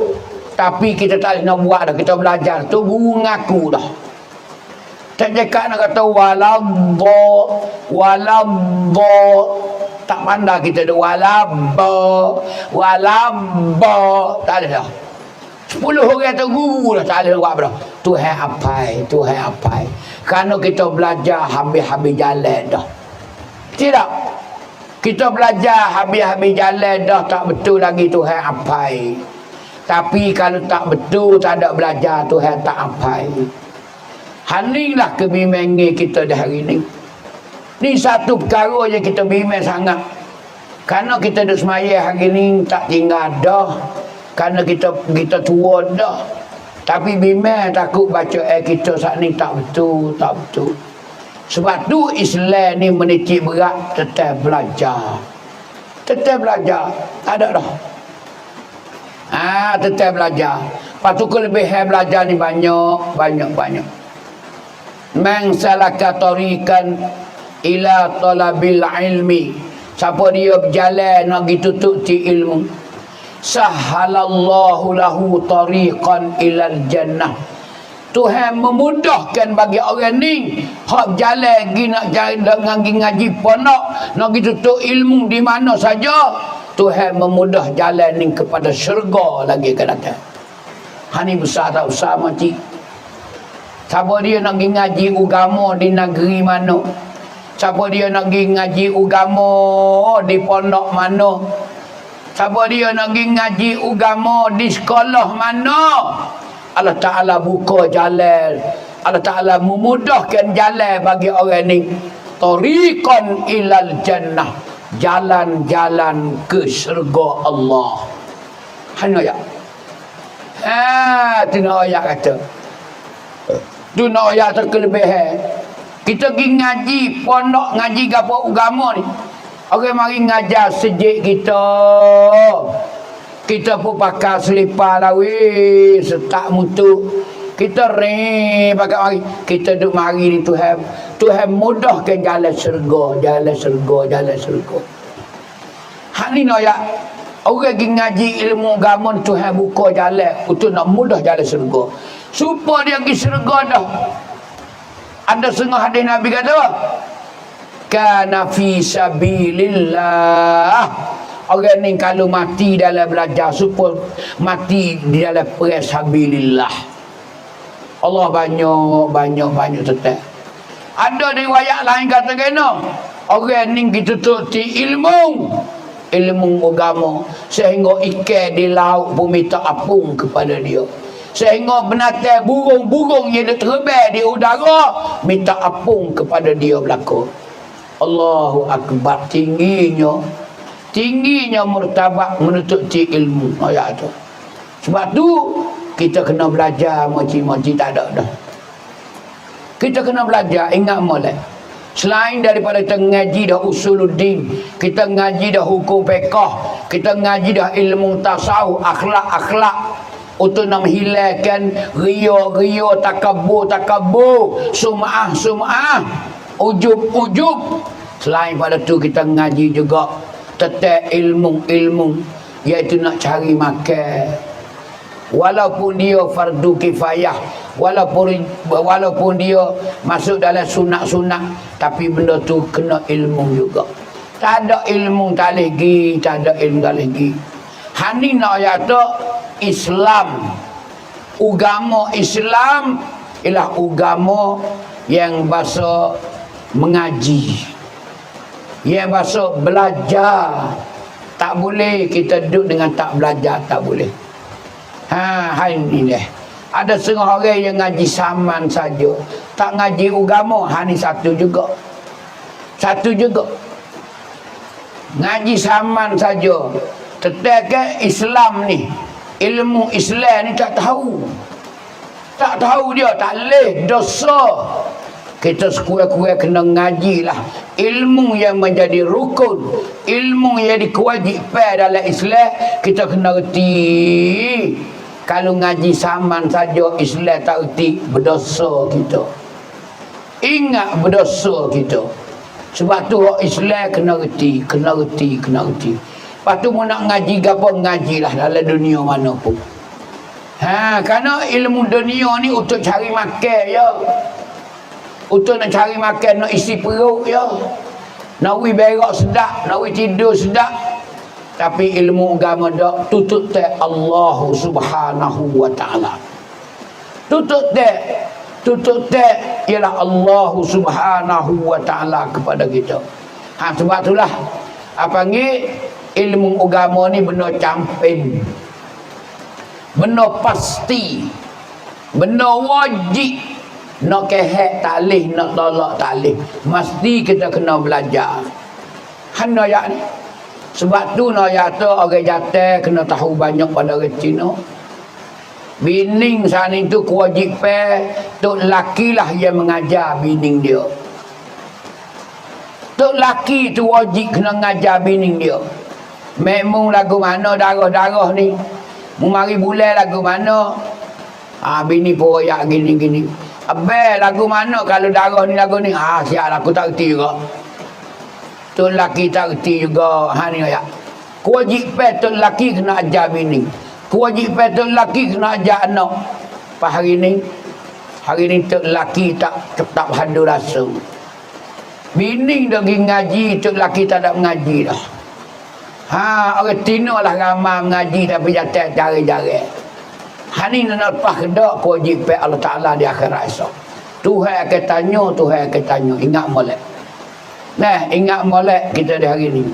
tapi kita tak boleh nak buat dah. Kita belajar tu guru ngaku dah. Tak cakap nak kata walabba, walabba. Tak pandai kita dah walabba. Tak ada dah. 10 orang tu guru dah, tak boleh nak buat apa dah. Tuhan ampai, Tuhan ampai. Kerana kita belajar habis-habis jalan dah. Tidak. Kita belajar habis-habis jalan dah, tak betul lagi Tuhan ampai. Tapi kalau tak betul, tak ada belajar, Tuhan tak ampai. Haninglah kebimbangan kita dah hari ni. Ni satu perkara yang kita bimbang sangat. Kerana kita duduk semaya hari ni tak tinggal dah. Kerana kita tua dah. Tapi bimbang takut baca kita saat ni tak betul, tak betul. Sebab tu Islam ni menitik berat tetap belajar. Tetap belajar. Tak ada dah. Tetap belajar. Lepas tu kelebihan belajar ni banyak. Man salaka tariqan ila talabil ilmi. Siapa dia berjalan nak pergi tutup ti ilmu, sahhalallahu lahu tariqan ilal jannah. Tuhan memudahkan bagi orang ni hak jalan pergi nak ngaji pondok, nak pergi tutup ilmu di mana saja. Tuhan memudah jalan ni kepada syurga lagi akan datang. Hani besar tak besar macam siapa dia nak pergi ngaji agama di negeri mana, siapa dia nak pergi ngaji agama di pondok mana, siapa dia nak pergi ngaji agama di sekolah mana, Allah Ta'ala buka jalan. Allah Ta'ala memudahkan jalan bagi orang ni. Tariqan ilal jannah. Jalan-jalan ke syurga Allah. Hanya ya. Tu nak ayat kata. Tu nak ayat terkelebihan. Kita pergi ngaji pondok, ngaji gapo agama ni. Orang mari ngajar sejik kita. Kita pun pakai selipar lawi, setak mutu. Kita pakai mari. Kita duduk mari ni Tuhan mudahkan jalan syurga, jalan syurga. Hak ni nak ya. Orang pergi ngaji ilmu agama Tuhan buka jalan untuk nak mudah jalan syurga. Supaya dia pergi syurga dah. Ada setengah hadis Nabi kata apa? Kana fi sabilillah. Orang ni kalau mati dalam belajar, supaya mati di dalam perang sabilillah. Allah banyak tetap. Ada riwayat lain kata kena orang ni kita tuti ilmu agama sehingga ikan di laut pun minta apung kepada dia, sehingga binatang burung-burung yang terbang di udara minta apung kepada dia berlaku. Allahu Akbar. Tingginya martabat menutupi ilmu ayat tu. Sebab tu kita kena belajar moci-moci tak ada dah. Kita kena belajar, ingat molek. Selain daripada kita ngaji dah usuluddin, kita ngaji dah hukum fiqh, kita ngaji dah ilmu tasawuf, akhlak untuk nak menghilangkan ria, takabur, sum'ah, ujub. Selain pada tu kita ngaji juga tetap ilmu iaitu nak cari makan. Walaupun dia fardu kifayah, walaupun dia masuk dalam sunat-sunat, tapi benda tu kena ilmu juga. Tak ada ilmu tak lagi, Hani nak kata Islam, agama Islam ialah agama yang bahasa mengaji, yang bahasa belajar. Tak boleh kita duduk dengan tak belajar, tak boleh. Hari ni dah. Ada setengah orang yang ngaji saman saja, tak ngaji agama. Ni satu juga. Ngaji saman saja. Tetapi Islam ni, ilmu Islam ni tak tahu. Tak tahu dia, tak leh, dosa. Kita sekurang-kurang kena ngajilah ilmu yang menjadi rukun, ilmu yang dikewajipan dalam Islam. Kita kena reti. Kalau ngaji saman saja Islam tak reti, berdosa kita. Ingat berdosa kita. Sebab tu orang Islam kena reti, kena reti, kena reti. Lepas tu mu nak ngaji gapo, ngajilah dalam dunia mana pun. Kerana ilmu dunia ni untuk cari makan ya. Untuk nak cari makan, nak isi perut ya. Nak berak sedap, nak tidur sedap. Tapi ilmu agama dak tutup teh Allah Subhanahu wa taala. Tutup teh ialah Allah Subhanahu wa taala kepada kita. Sebab itulah apa panggil ilmu agama ni benda camping. Benda pasti. Benda wajib. Nak kehek talih, nak tolak talih, mesti kita kena belajar. Hanya ayat ni. Sebab tu nak jatuh orang jatuh kena tahu banyak pada orang Cina. Bining sana itu kewajipan tok laki lah yang mengajar bining dia. Tok laki tu wajib kena mengajar bining dia. Memang lagu mana darah-darah ni. Mari bulan lagu mana. Bini pun royak gini-gini. Abang lagu mana kalau darah ni lagu ni? Siap aku tak reti juga. Tu lelaki tak reti juga. Ni ayat. Kewajipan tu lelaki kena ajar bini. Kewajipan tu lelaki kena ajar anak. Pas hari ni tu lelaki tak hadir rasa. Bini dah pergi ngaji, tu lelaki tak ada mengaji dah. Orang Tino lah ramai mengaji tapi jatuh jari-jari. Hani nak lepas kedak kewajipan Allah Ta'ala di akhirat esok. Tuhan akan tanya, ingat molek. Ingat molek kita di hari ni.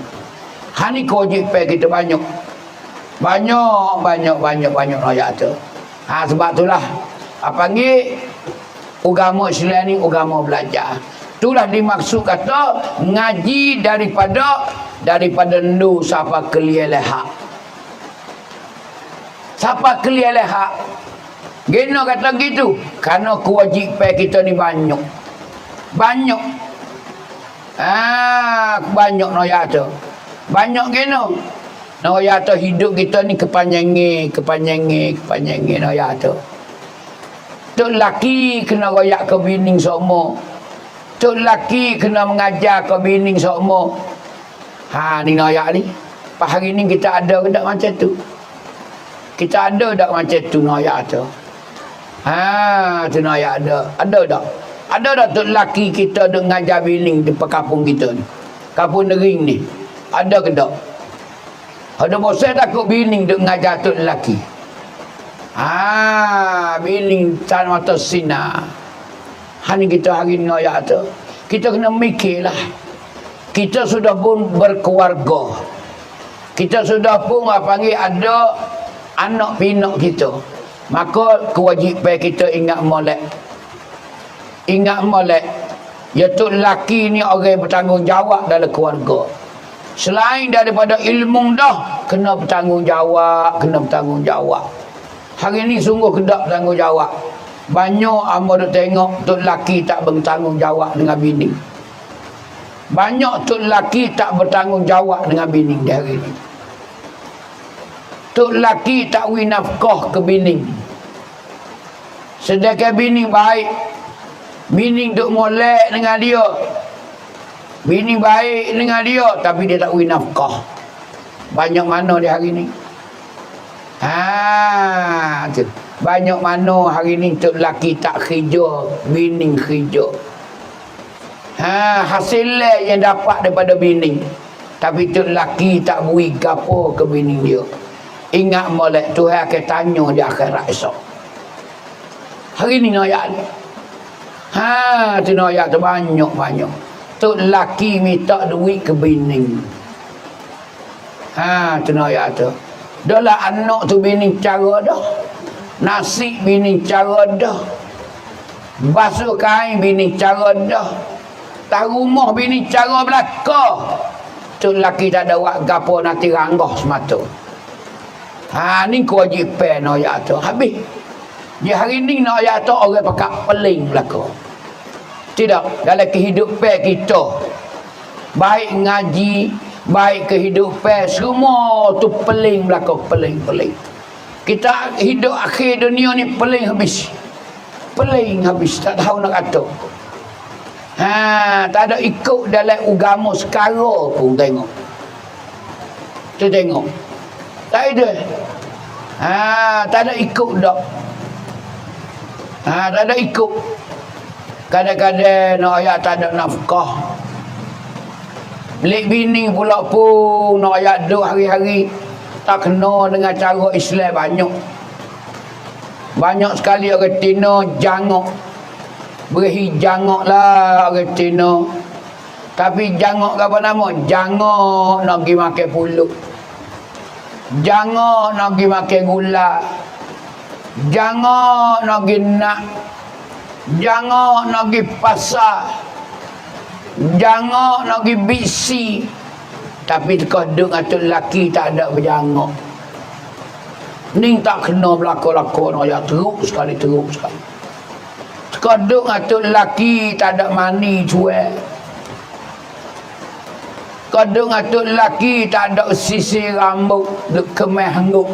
Hani kewajipan kita banyak. Banyak ayat tu. Sebab itulah apa panggil agama Islam ni agama belajar. Itulah dimaksud kata ngaji daripada ndu siapa kelia lehak. Siapa clear lehak? Gino kata gitu. Kerana kewajipan kita ni banyak. Banyak noya tu. Banyak gino. Noya tu hidup kita ni kepanjangan noya tu. Tok laki kena royak ke bining semua. Tok laki kena mengajar ke bining semua. Ni noya ni. Pas hari ni kita ada ke tak macam tu? Kita ada tak macam tu noyak tu? Tu noyak ada. Ada tak? Ada tak tu lelaki kita duk ngajar bining di kampung kita ni? Kampung Nering ni. Ada ke tak? Ada bosan takut bining duk ngajar tu lelaki. Bining tan mata sinar. Hani kita hari ni noyak tu. Kita kena mikirlah. Kita sudah pun berkeluarga. Kita sudah pun panggil ada anak pinak kita. Maka kewajipan kita ingat molek. Iaitu lelaki ni orang bertanggungjawab dalam keluarga. Selain daripada ilmu dah, kena bertanggungjawab. Hari ni sungguh kedak bertanggungjawab. Banyak hamba duk tengok tu lelaki tak bertanggungjawab dengan bini. Banyak tu lelaki tak bertanggungjawab dengan bini di hari ni. Tok lelaki tak beri nafkah ke bini. Sedangkan bini baik. Bini duk molek dengan dia. Bini baik dengan dia tapi dia tak beri nafkah. Banyak mana di hari ni? Banyak mana hari ni tok lelaki tak kerja, bini kerja. Hasilnya yang dapat daripada bini. Tapi tok lelaki tak beri gapo ke bini dia. Ingat molek Tuhan akan tanya di akhirat esok. Hari ni noyak ni. Tu noyak tu banyak. Tu lelaki minta duit ke bini. Tu noyak tu. Dah lah anak tu bini cara dah. Nasi bini cara dah. Basuh kain bini cara dah. Tak rumah bini cara belakang. atuk lelaki tak ada buat gapo nanti ranggah semata. Ni kewajipan ayat tu. Habis. Di hari ni nak ayat tu orang pakai peling belaka. Tidak, dalam kehidupan kita baik ngaji, baik kehidupan semua tu peling belaka, peling. Kita hidup akhir dunia ni peling habis. Peling habis, tak tahu nak kata. Tak ada ikut dalam agama sekarang pun tengok. Tu tengok. Tak ada. Tak ada ikut dak. Tak ada ikut. Kadang-kadang nak ayat tak ada nafkah. Belik bini pula pun nak ayat duduk hari-hari tak kena dengan cara Islam banyak. Banyak sekali orang Tino jangok. Beri jangok lah orang Tino. Tapi jangok apa nama? Jangok nak pergi makan pulut. Jangok nak pergi makan gula. Jangok nak pergi nak. Jangok nak pergi pasar. Jangok nak pergi bisi. Tapi kadang atuk lelaki tak ada berjangok. Ni tak kena berlaku-laku nak teruk sekali. Kadang atuk lelaki tak ada mani cuek. Kadang atuk lelaki tak ada sisi rambut duk kemeh hangguk.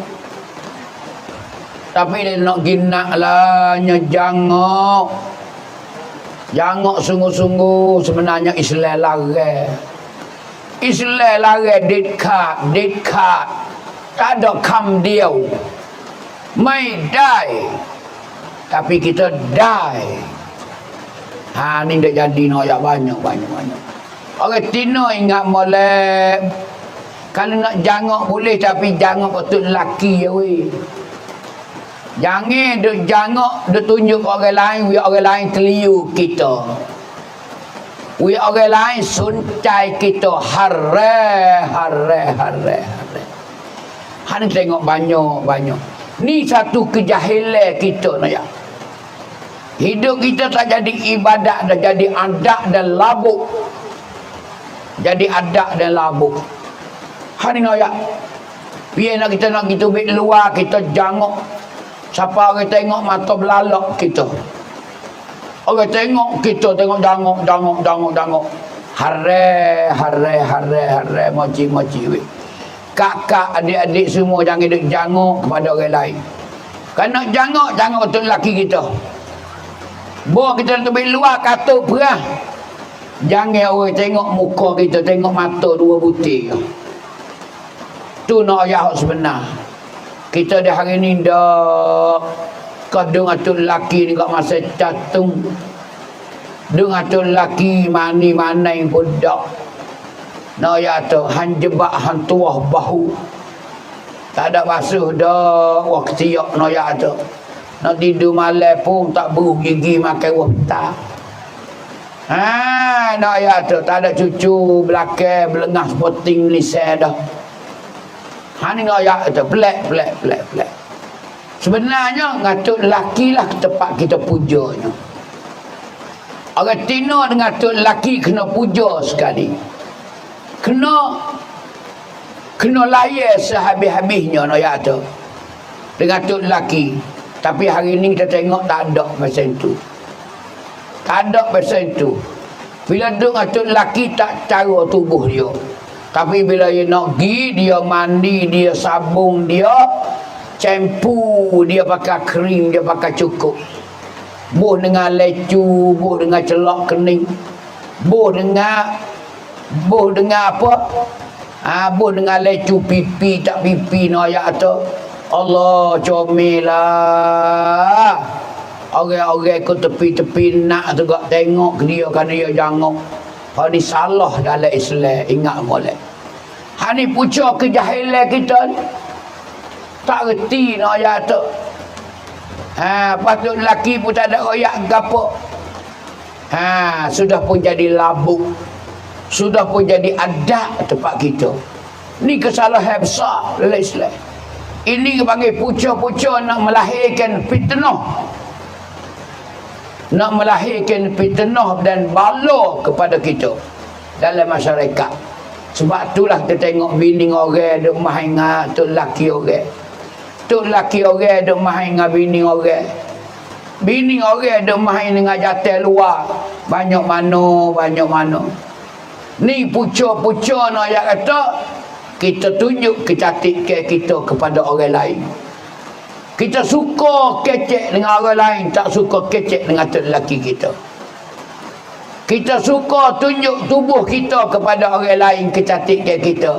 Tapi dia nak ginak lah jangok. Jangok sungguh-sungguh sebenarnya Islam larang. Islam larang dekat. Tak ada kam dia. Mai die. Tapi kita die. Ni dah jadi noyak banyak. Orang Tino ingat molek. Kalau nak jangok boleh tapi jangok betul lelaki ya weh. Jangan duk jangok duk tunjuk orang lain, orang lain keliu kita. Orang lain suntai kita hare. Hani tengok banyak. Ni satu kejahilan kita nak ya. Hidup kita tak jadi ibadat, dah jadi adat dan labuk. Jadi adat dan labuk. Hani nak ya. Biar nak kita nak gitu bit luar kita jangok. Siapa orang tengok mata belalak kita. Orang tengok kita tengok dangok. Hare moci weh. Kakak adik-adik semua jangan duk jangok kepada orang lain. Kalau nak jangok betul lelaki kita. Bawa kita tu bit luar katuk perah. Jangan orang tengok muka kita, tengok mata dua butir. Tu nak ayat sebenar. Kita di hari ni dah kadang atuk lelaki ni kat masa catung. Dung atuk lelaki mani-mana yang pun dak. Nak ya tu hanjebak hantuah bahu. Tak ada basuh dah waktu yok nak ya tu. Nak tidur malam pun tak beruh gigi makan wafta. Nak ya tu tak ada cucu belakang belengah sporting lisan dah. Ni ayat tu pelak. Sebenarnya ngatuk lelaki lah tempat kita pujanya. Orang Tino dengan ngatuk lelaki kena puja sekali. Kena layan sehabis-habisnya ayat tu. Dengan ngatuk lelaki. Tapi hari ni kita tengok tak ada macam tu. Tak ada macam tu. Bila duk ngatuk lelaki tak cara tubuh dia. Tapi bila dia nak pergi, dia mandi, dia sabung dia, shampoo, dia pakai krim, dia pakai cukup. Buh dengan lecu, buh dengan celak kening. Buh dengan apa? Buh dengan lecu pipi, tak pipi no ayat tu. Allah comelah. Orang-orang ke tepi-tepi nak juga tengok dia kerana dia jangok. Ini salah dalam Islam. Ingat boleh. Ini pucuk kejahilan kita ni. Tak reti nak ayat tu. Patut lelaki pun tak ada royak gapo. Sudah pun jadi labuk. Sudah pun jadi adat tempat kita. Ni kesalahan besar dalam Islam. Ini panggil pucuk-pucuk nak melahirkan fitnah. Nak melahirkan fitnah dan bala kepada kita dalam masyarakat. Sebab itulah kita tengok bini orang duk main dengan tok laki orang. Tok laki orang duk main dengan bini orang. Bini orang duk main dengan jantan luar. Banyak mana. Ni pucuk-pucuk nak ayat kata kita tunjuk kecantikan kita kepada orang lain. Kita suka kecek dengan orang lain, tak suka kecek dengan tok laki kita. Kita suka tunjuk tubuh kita kepada orang lain kecantikan kita.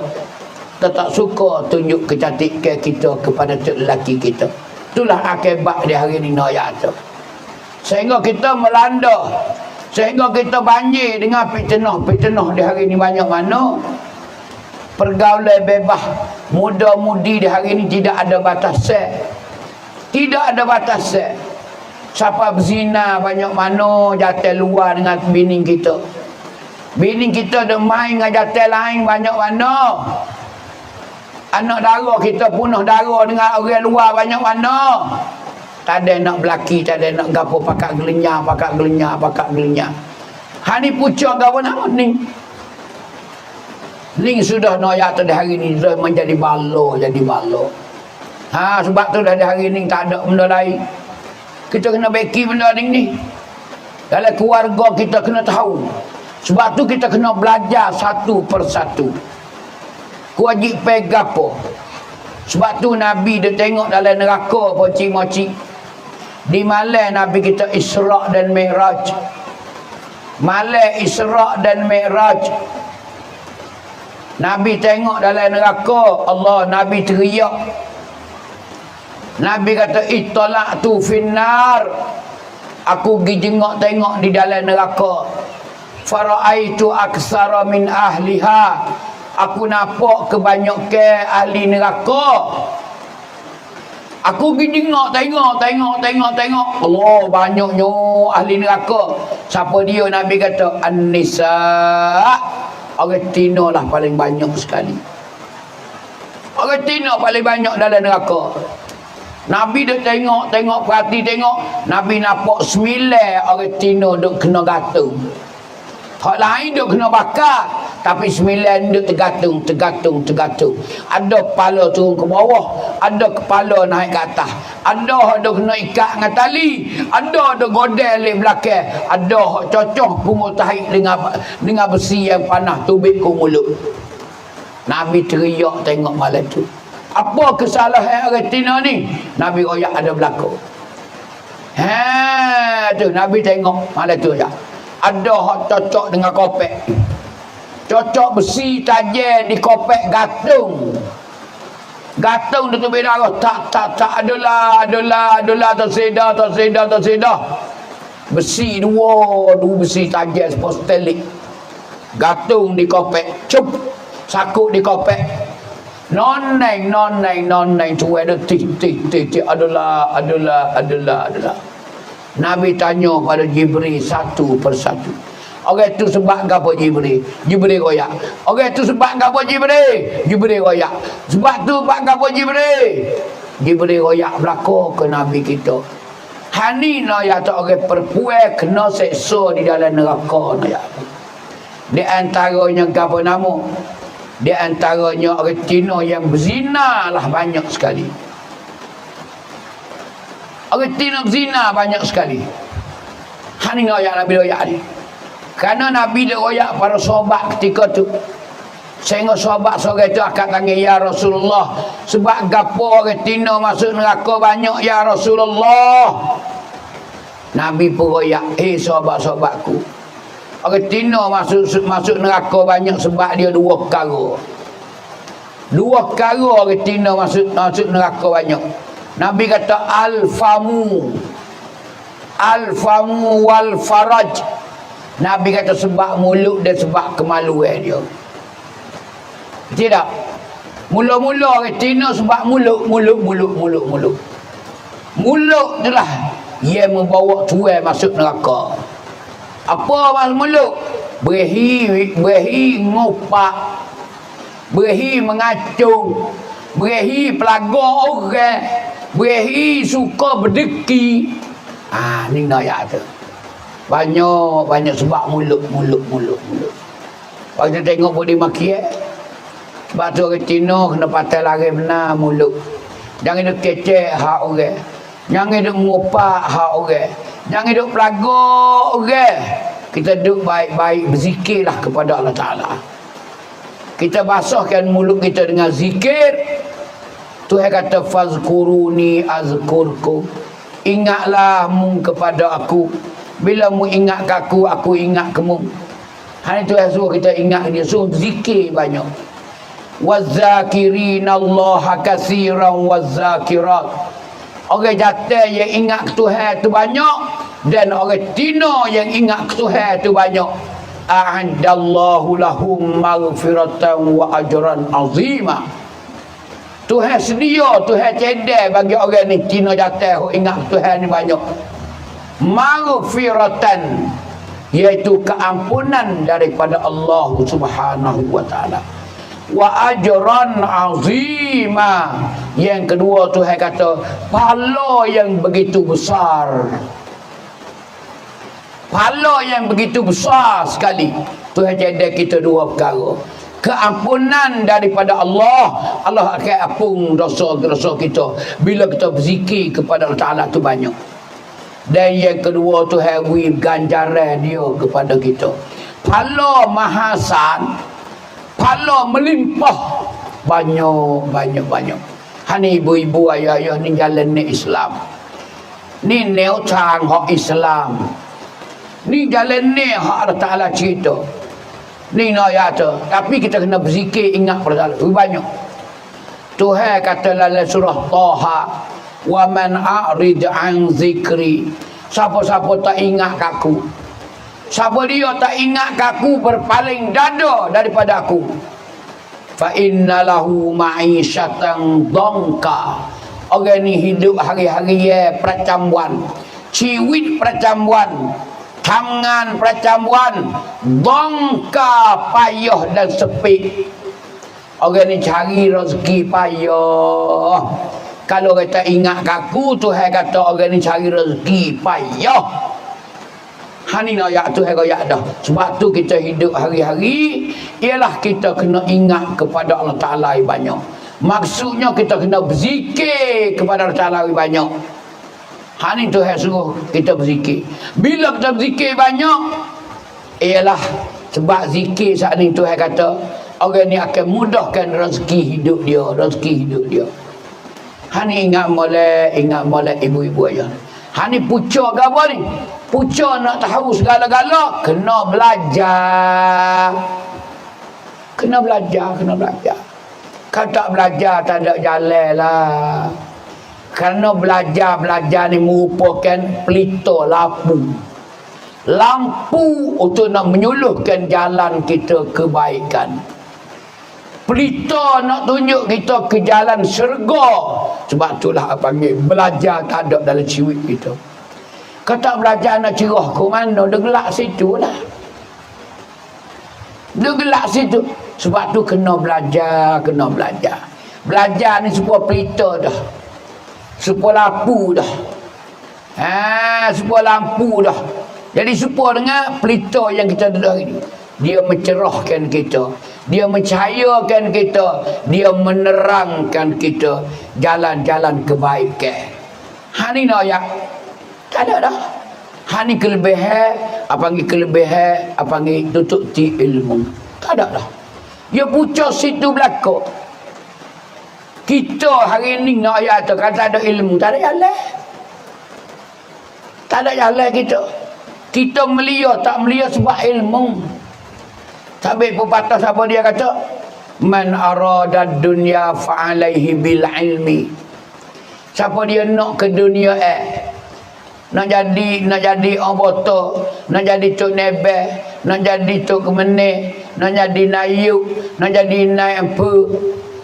Kita tak suka tunjuk kecantikan kita kepada lelaki kita. Itulah akibat di hari ini ayat tu. Sehingga kita melanda. Sehingga kita banjir dengan fitnah-fitnah di hari ini banyak mana. Pergaulan bebas. Muda-mudi di hari ini tidak ada batasan. Tidak ada batasan. Siapa berzina banyak mana jantan luar dengan bini kita. Bini kita ada main dengan jantan lain banyak mana. Anak dara kita punah dara dengan orang luar banyak mana. Tak ada nak belaki, tak ada nak gapo pakat gelenyah. Ha ni pucuk gapo nama ni. Ni sudah noyak tu di hari ni sudah menjadi balo. Ha sebab tu dah di hari ni tak ada benda lain. Kita kena beki benda ni. Dalam keluarga kita kena tahu. Sebab tu kita kena belajar satu persatu. Kewajipan gapo. Sebab tu Nabi dia tengok dalam neraka poci-moci. Di malam Nabi kita Isra' dan Mi'raj. Malam Isra' dan Mi'raj. Nabi tengok dalam neraka. Allah, Nabi teriak. Nabi kata ittala'tu finnar. Aku pergi tengok di dalam neraka. Fara'aitu aksara min ahliha. Aku nampak kebanyakan ahli neraka. Aku pergi tengok. Allah, banyaknya ahli neraka. Siapa dia? Nabi kata An-Nisa. Orang Tino lah paling banyak sekali. Orang Tino paling banyak dalam neraka. Nabi dia tengok, perhati tengok. Nabi nampak 9 orang Tino duk kena gantung. Hak lain duk kena bakar. Tapi 9 duk tergantung. Ada kepala turun ke bawah. Ada kepala naik ke atas. Ada duk kena ikat dengan tali. Ada duk godel di belakang. Ada hak cocok pungut tahi dengan besi yang panas tubik ke mulut. Nabi teriak tengok malam tu. Apa kesalahan orang Tino ni? Nabi royak ada berlaku. Tu Nabi tengok malam tu ya. Ada hak cocok dengan kopek. Cocok besi tajam di kopek gatung. Gatung tu beda darah. Tak adalah tersedah. Besi dua besi tajam postelik. Gatung di kopek. Cup sakut di kopek. Noneng tu ada tik adalah. Nabi tanya pada Jibril satu persatu. Orang tu sebab apa Jibril? Jibril royak. Orang tu sebab apa Jibril? Jibril royak. Sebab tu sebab apa Jibril? Jibril royak berlaku ke Nabi kita. Hani no ya tak orang perempuan kena seksa di dalam neraka no ya. Di antaranya apa nama? Di antaranya orang Cina yang berzina lah banyak sekali. Orang Cina berzina banyak sekali. Hani royak Nabi royak ni. Kerana Nabi dia royak para sahabat ketika tu. Sehingga sahabat seorang itu akan tanya, ya Rasulullah, sebab gapo orang Cina masuk neraka banyak ya Rasulullah. Nabi pun royak, sahabat-sahabatku, orang Cina masuk neraka banyak sebab dia dua perkara. Dua perkara orang Cina masuk neraka banyak. Nabi kata al-famu wal faraj. Nabi kata sebab mulut dan sebab kemaluan dia. Tidak. Mula-mula orang Cina sebab mulut. Mulut itulah yang membawa tuan masuk neraka. Apa maksud mulut? Berehi ngopak. Berehi mengacung. Berehi pelagar orang. Berehi suka berdeki. Ni ayat tu. Banyak sebab mulut. Waktu tengok budi maki sebab tu orang Cina kena patai lari benar mulut. Jangan duk kecek hak orang. Jangan duk mengupak hak orang. Jangan duk pelagak orang. Kita duk baik-baik berzikirlah kepada Allah Ta'ala. Kita basahkan mulut kita dengan zikir. Tuhan kata fazkuruni azkurkum. Ingatlah mu kepada aku. Bila mu ingat aku ingat kamu. Hari Tuhan suruh kita ingat dia, suruh zikir banyak. Wazakirinallaha katsiran wazakirat. Orang jatuh yang ingat Tuhan tu banyak, dan orang Cina yang ingat Tuhan tu banyak. A'adallahu lahum maghfiratan wa ajran azima. Tuhan sedia, Tuhan cedek bagi orang ni Cina jatuh ingat Tuhan ni banyak. Maghfiratan, iaitu keampunan daripada Allah Subhanahu wa taala. Wa ajran azima, yang kedua Tuhan kata pahala yang begitu besar. Pahala yang begitu besar sekali. Tuhan cedek kita dua perkara. Keampunan daripada Allah. Allah akan ampun dosa-dosa kita bila kita berzikir kepada Allah Ta'ala tu banyak. Dan yang kedua Tuhan beri ganjaran dia kepada kita. Pahala mahasan, pahala melimpah, banyak. Hani ibu-ibu ayah-ayah ni jalan ni Islam. Ni neutang hak Islam. Ni jalan ni hak Allah Ta'ala cerita. Ni ayat tu. Tapi kita kena berzikir ingat pada Allah. Banyak. Tuhan kata dalam surah Taha, wa man a'rid an zikri. Siapa-siapa tak ingat aku. Siapa dia tak ingat aku, berpaling dada daripada aku. Fa inna lahu ma'isyatan dhanka. Orang ni hidup hari-hari percambuan. Ciwit percambuan. Tangan percambuan, dongka payah dan sepi. Orang ni cari rezeki payah. Kalau kita ingat aku, Tuhan kata orang ni cari rezeki payah. Hani ayat Tuhan ayat dah. Sebab tu kita hidup hari-hari ialah kita kena ingat kepada Allah Ta'ala banyak. Maksudnya kita kena berzikir kepada Allah Ta'ala banyak. Hani Tuhan suruh kita berzikir. Bila kita berzikir banyak, ialah sebab zikir saat ni Tuhan kata orang ni akan mudahkan rezeki hidup dia. Hani ingat molek ibu-ibu aja. Hani pucuk ke apa ni? Pucuk nak tahu segala-gala, kena belajar. Kena belajar. Kalau tak belajar tak ada jalan lah. Kerana belajar ni merupakan pelita lampu untuk nak menyuluhkan jalan kita kebaikan. Pelita nak tunjuk kita ke jalan syurga. Sebab itulah apa panggil belajar tak ada dalam ciwit kita. Kalau tak belajar nak cerah ke mana, dia gelak situ lah. Dia gelak situ. Sebab tu kena belajar. Belajar ni supaya pelita dah. Supaya lampu dah. Supaya lampu dah. Jadi supaya dengan pelita yang kita duduk ini, dia mencerahkan kita, dia mencahayakan kita, dia menerangkan kita jalan-jalan kebaikan. Hani nak ya? Tak ada dah. Hani kelebihan, apa panggil tutup ti ilmu. Tak ada dah. Dia pucuk situ belakang. Kita hari ni nak ayat tu kata ada ilmu, tak ada jalan. Tak ada jalan kita. Kita melia tak melia sebab ilmu. Sampai pepatah siapa dia kata? Man arada dunya fa'alaihi bil ilmi. Siapa dia nak ke dunia nak jadi orang botok, nak jadi tok nebeh, nak jadi tok kemeneh, nak jadi nayuk, nak jadi naik apa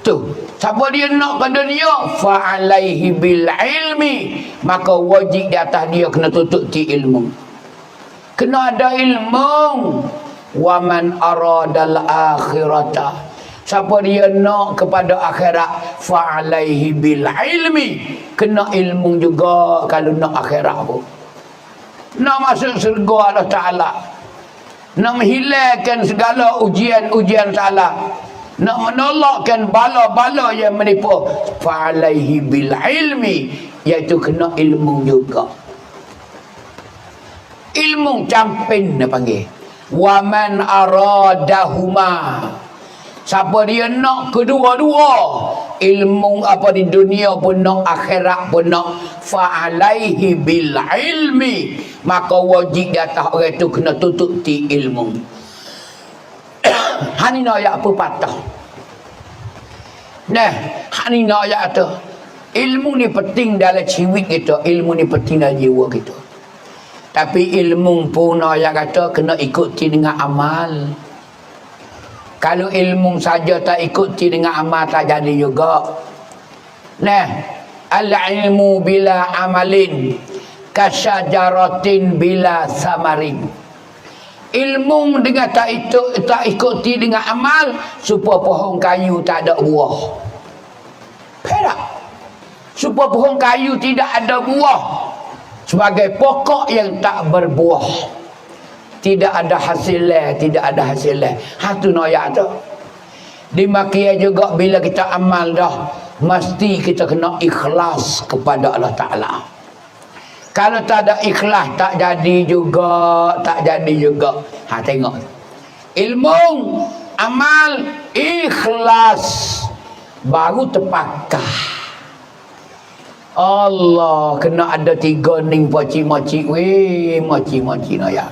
tu. Siapa dia nak ke dunia fa'alaihi bil ilmi, maka wajib di atas dia kena tutup ti ilmu. Kena ada ilmu. Wa man aradal akhirata, siapa dia nak kepada akhirat fa'alaihi bil ilmi, kena ilmu juga kalau nak akhirat pun. Nak masuk syurga Allah Ta'ala, nak menghilangkan segala ujian-ujian salah, nak menolakkan bala-bala yang menipu, fa'alaihi bil ilmi, iaitu kena ilmu juga. Ilmu campin dia panggil. Wa man aradahuma, siapa dia nak kedua-dua, ilmu apa di dunia pun nak, akhirat pun nak, fa'alaihi bil ilmi, maka wajib di atas orang itu kena tutup ti ilmu. Hani nak ayat apa patah? Nah, hani nak ayat tu. Ilmu ni penting dalam hidup kita, ilmu ni penting dalam jiwa kita. Tapi ilmu pun ayat kata kena ikuti dengan amal. Kalau ilmu saja tak ikuti dengan amal tak jadi juga. Nah, al-ilmu bila amalin kasyajaratin bila samarin. Ilmu dengan tak ikuti dengan amal, supaya pohon kayu tak ada buah. Perak. Supaya pohon kayu tidak ada buah, sebagai pokok yang tak berbuah, tidak ada hasilnya, tidak ada hasilnya. Hatu noyak tu. Dimakia juga bila kita amal dah, mesti kita kena ikhlas kepada Allah Ta'ala. Kalau tak ada ikhlas, tak jadi juga, tak jadi juga. Ha, tengok. Ilmu, amal, ikhlas, baru terpakai. Allah, kena ada 3 ning moci-moci. Weh, moci-moci noyak.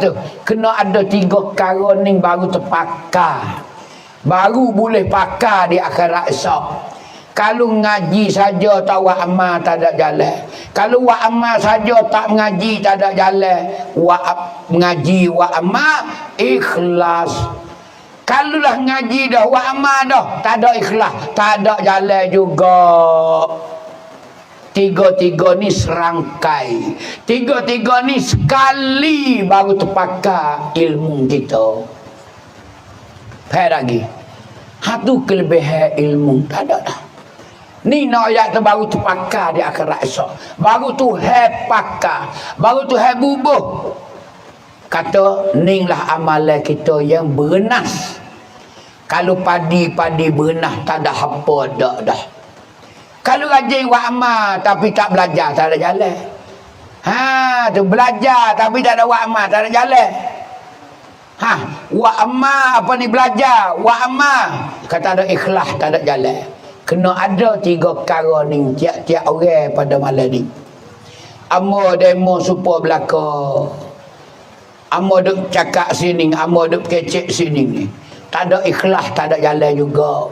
Tu kena ada 3 perkara ni baru terpakai, baru boleh pakai di akhirat esok. Kalau ngaji saja tak buat amal tak ada jalan. Kalau buat amal saja tak mengaji tak ada jalan. Mengaji buat amal ikhlas. Kalau lah ngaji dah buat amal dah tak ada ikhlas, tak ada jalan juga. Tiga-tiga ni serangkai, tiga-tiga ni sekali baru terpakai ilmu kita. Faham lagi? Hatu kelebihan ilmu tak ada dah. Ni nak ayat tu baru terpakai di akhirat esok. Baru tu pakai, baru tu bubuh. Kata ning lah amalan kita yang berenas. Kalau padi-padi berenah tak ada apa dah. Kalau rajin buat amal tapi tak belajar, tak ada jalan. Tu belajar tapi tak ada buat amal, tak ada jalan. Buat amal apa ni belajar, buat amal kata ada ikhlas, tak ada jalan. Kena ada 3 perkara ni tiap-tiap orang pada malam ni. Amo demo supaya belaka. Amo duk cakap sini, amo duk kecek sini ni. Tak ada ikhlas, tak ada jalan juga.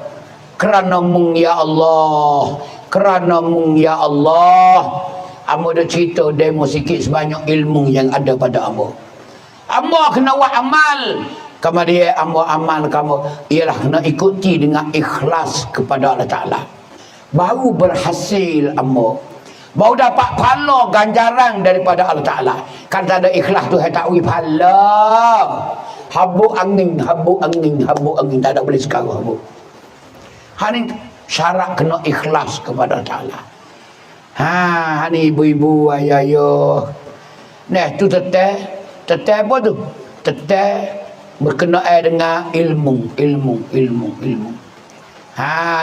Kerana mung ya Allah, kerana mung ya Allah. Amo dah cerita demo sikit sebanyak ilmu yang ada pada amo. Amo kena buat amal. Kamu dia amo amal kamu ialah kena ikuti dengan ikhlas kepada Allah Ta'ala. Baru berhasil amo. Baru dapat pahala ganjaran daripada Allah Ta'ala. Kan tak ada ikhlas tu tak beri pahala. Habuk angin, habuk angin, habuk angin. Tak ada boleh sekarang habuk. Ni syarat kena ikhlas kepada Allah Ta'ala. Ni ibu-ibu, ayah-ayah. Nah, tu teteh apa tu? Teteh berkenaan dengan ilmu.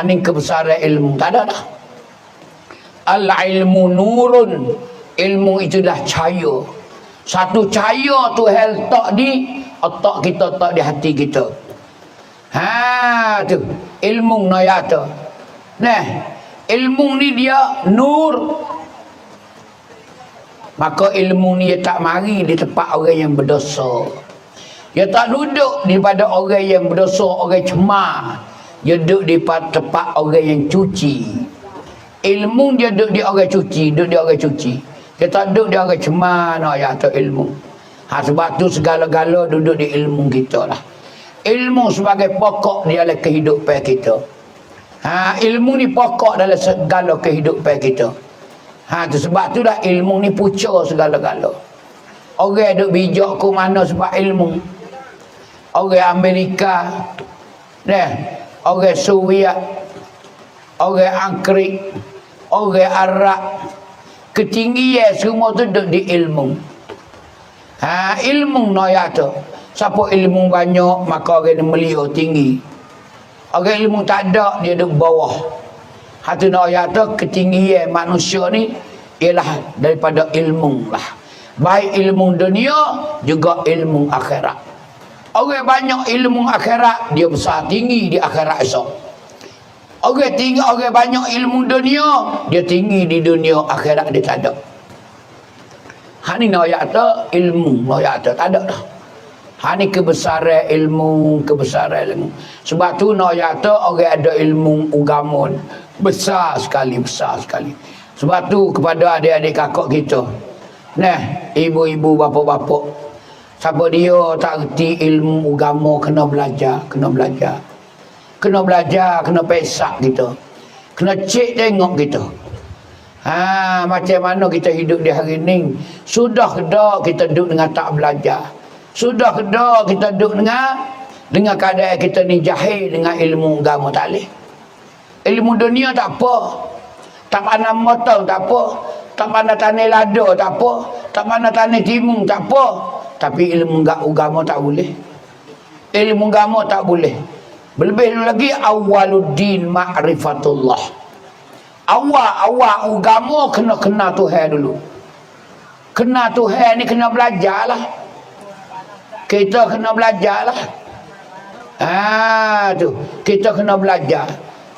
Ni kebesaran ilmu. Tak ada dah. Al-ilmu nurun. Ilmu itu dah cahaya. Satu cahaya tu letak di otak kita, tak di hati kita. Tu ilmu naya tu. Nah, ilmu ni dia nur. Maka ilmu ni dia tak mari di tempat orang yang berdosa. Dia tak duduk di pada orang yang berdosa, orang cemar. Dia duduk di tempat orang yang cuci. Ilmu dia duduk di orang cuci, duduk di orang cuci. Dia tak duduk di orang cemar, nak ya tu ilmu. Sebab tu segala-gala duduk di ilmu kita lah. Ilmu sebagai pokok di dalam kehidupan kita. Ilmu ni pokok dalam segala kehidupan kita. Tu sebab tu dah ilmu ni pucuk segala-gala. Orang duk bijak ke mana sebab ilmu. Orang Amerika, orang Soviet, orang Angkrik, orang Arab, ketinggian semua tu duduk di ilmu. Ilmu noya tu. Siapa ilmu banyak maka orang ni melia tinggi. Orang ilmu tak ada dia duduk bawah. Hatu noya tu ketinggian manusia ni ialah daripada ilmu lah. Baik ilmu dunia juga ilmu akhirat. Orang banyak ilmu akhirat dia besar tinggi di akhirat esok. Orang banyak ilmu dunia dia tinggi di dunia, akhirat dia tak ada. Hani noya tu ilmu, noya tu tak ada dah. Hani kebesaran ilmu, kebesaran ilmu. Sebab tu noya tu orang ada ilmu agama besar sekali, besar sekali. Sebab tu kepada adik-adik kakak kita, nah, ibu-ibu, bapa-bapa, siapa dia tak reti ilmu agama kena belajar, kena belajar. Kena belajar, kena pesak kita. Kena cek tengok kita. Macam mana kita hidup di hari ni. Sudah ke dak kita duduk dengan tak belajar? Sudah ke dak kita duduk dengan keadaan kita ni jahil dengan ilmu agama tak boleh. Ilmu dunia tak apa. Tak pandai motong tak apa. Tak pandai tanah lada tak apa. Tak pandai tanah timun tak apa. Tapi ilmu agama tak boleh. Ilmu agama tak boleh. Lebih lagi awaluddin ma'rifatullah. Awal agama kena Tuhan dulu. Kena Tuhan ni kena belajar lah. Kita kena belajar lah. Tu kita kena belajar.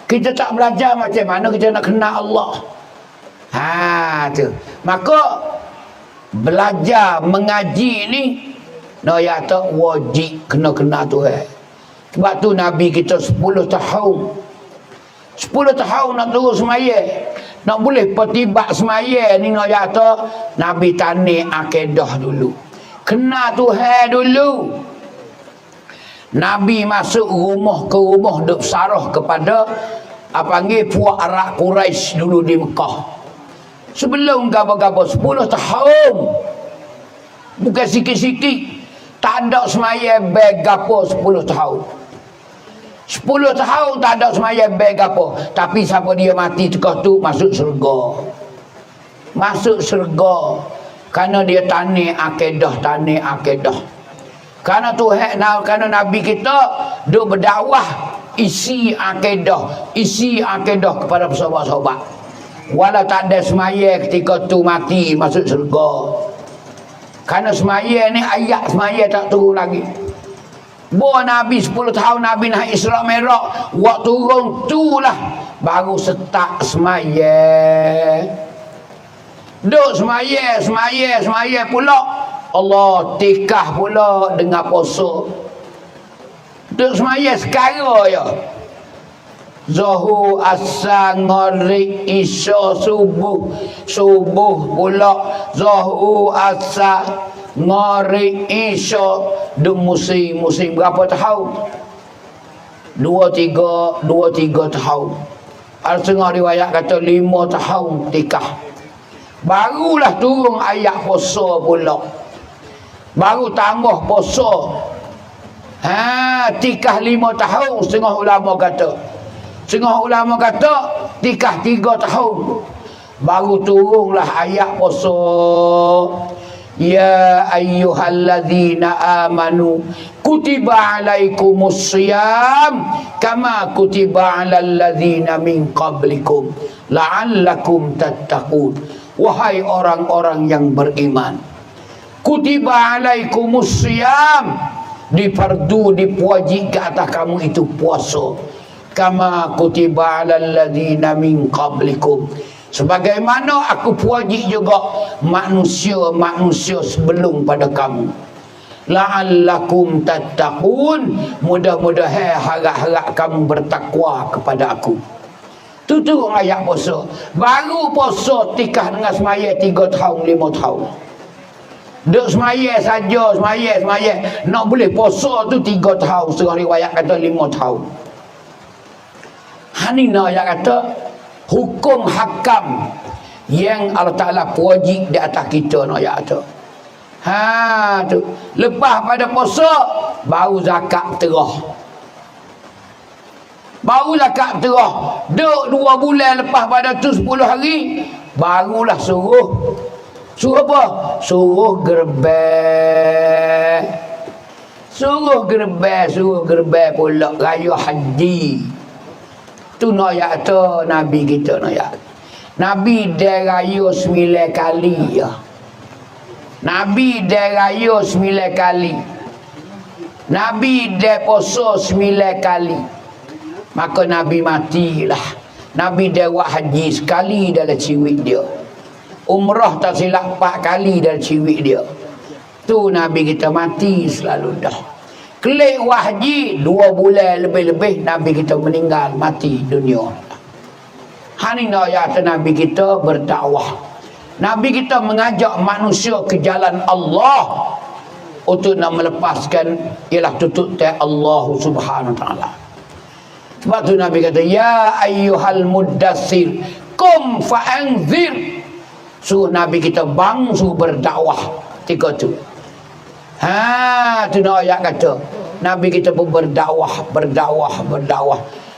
Kita tak belajar macam mana kita nak kenal Allah. Tu maka belajar mengaji ni ya tak wajib kena kenal Tuhan. Sebab tu Nabi kita 10 tahun 10 tahun nak terus semaya. Nak boleh pertibak semaya ni nak jatuh, Nabi tani akidah dulu. Kena Tuhan dulu. Nabi masuk rumah ke rumah duk sarah kepada panggil puak Arab Quraisy dulu di Mekah. Sebelum gaba-gaba 10 tahun. Bukan sikit-sikit. Tak ada semaya beg apa 10 tahun. 10 tahun tak ada semaya beg apa. Tapi siapa dia mati tekah tu masuk syurga. Masuk syurga. Kerana dia tani akidah. Kerana Tuhan, kerana Nabi kita duk berdakwah isi akidah kepada sahabat-sahabat. Walau tak ada semaya ketika tu mati masuk syurga. Kerana semaya ni ayat semaya tak turun lagi. Nabi 10 tahun Nabi nak Isra Mi'raj, waktu turun tu lah baru setak semaya. Duk semaya pula Allah tikah pula dengan puasa. Duk semaya sekarang ya. Zuhur, asar, maghrib, isya, subuh pula. Zuhur, asar, maghrib, isya. Duk musim berapa tahun? 2-3 tahun. Ada setengah riwayat kata 5 tahun tikah. Barulah turun ayat puasa pula. Baru tambah puasa. Tikah 5 tahun setengah ulama kata. Setengah ulama kata tikah 3 tahun. Baru turunlah ayat puasa. Ya ayyuhalladzina amanu kutiba alaikumus syiyam kama kutiba alal ladzina min qablikum la'allakum tattaqun. Wahai orang-orang yang beriman, kutiba alaikumus syiyam, difardu diwajib ke atas kamu itu puasa, kama kutiba alal ladzina min qablikum, sebagaimana aku wajib juga manusia sebelum pada kamu. La'allakum tattaqun, mudah-mudahan harap-harap kamu bertakwa kepada aku. Tu ayat puasa. Baru puasa tikah dengan semaya 3 tahun 5 tahun. Duk semaya saja, semaya. Nak boleh puasa tu 3 tahun. Setengah riwayat kata 5 tahun. Hanina yang kata hukum hakam yang Allah Ta'ala wajib di atas kita nak ayat tu. Tu. Lepas pada puasa baru zakat terah. Baru zakat terah. Duk 2 bulan lepas pada tu 10 hari barulah suruh Suruh apa? Suruh gerbek. Suruh gerbek pula raya haji. Tu noyak tu Nabi kita noyak. Nabi dia raya 9 kali ya. Nabi dia raya 9 kali. Nabi dia puasa 9 kali. Maka Nabi matilah. Nabi dia buat haji sekali dalam ciwik dia. Umrah tak silap 4 kali dalam ciwik dia. Tu Nabi kita mati selalu dah. Kelik haji 2 bulan lebih-lebih Nabi kita meninggal mati dunia. Hani ayat Nabi kita berdakwah. Nabi kita mengajak manusia ke jalan Allah untuk nak melepaskan ialah tutup teh Allah Subhanahu wa taala. Sebab tu Nabi kata ya ayyuhal muddassir qum fa'anzir. Suruh Nabi kita suruh berdakwah ketika tu. Tu ayat kata Nabi kita pun berdakwah.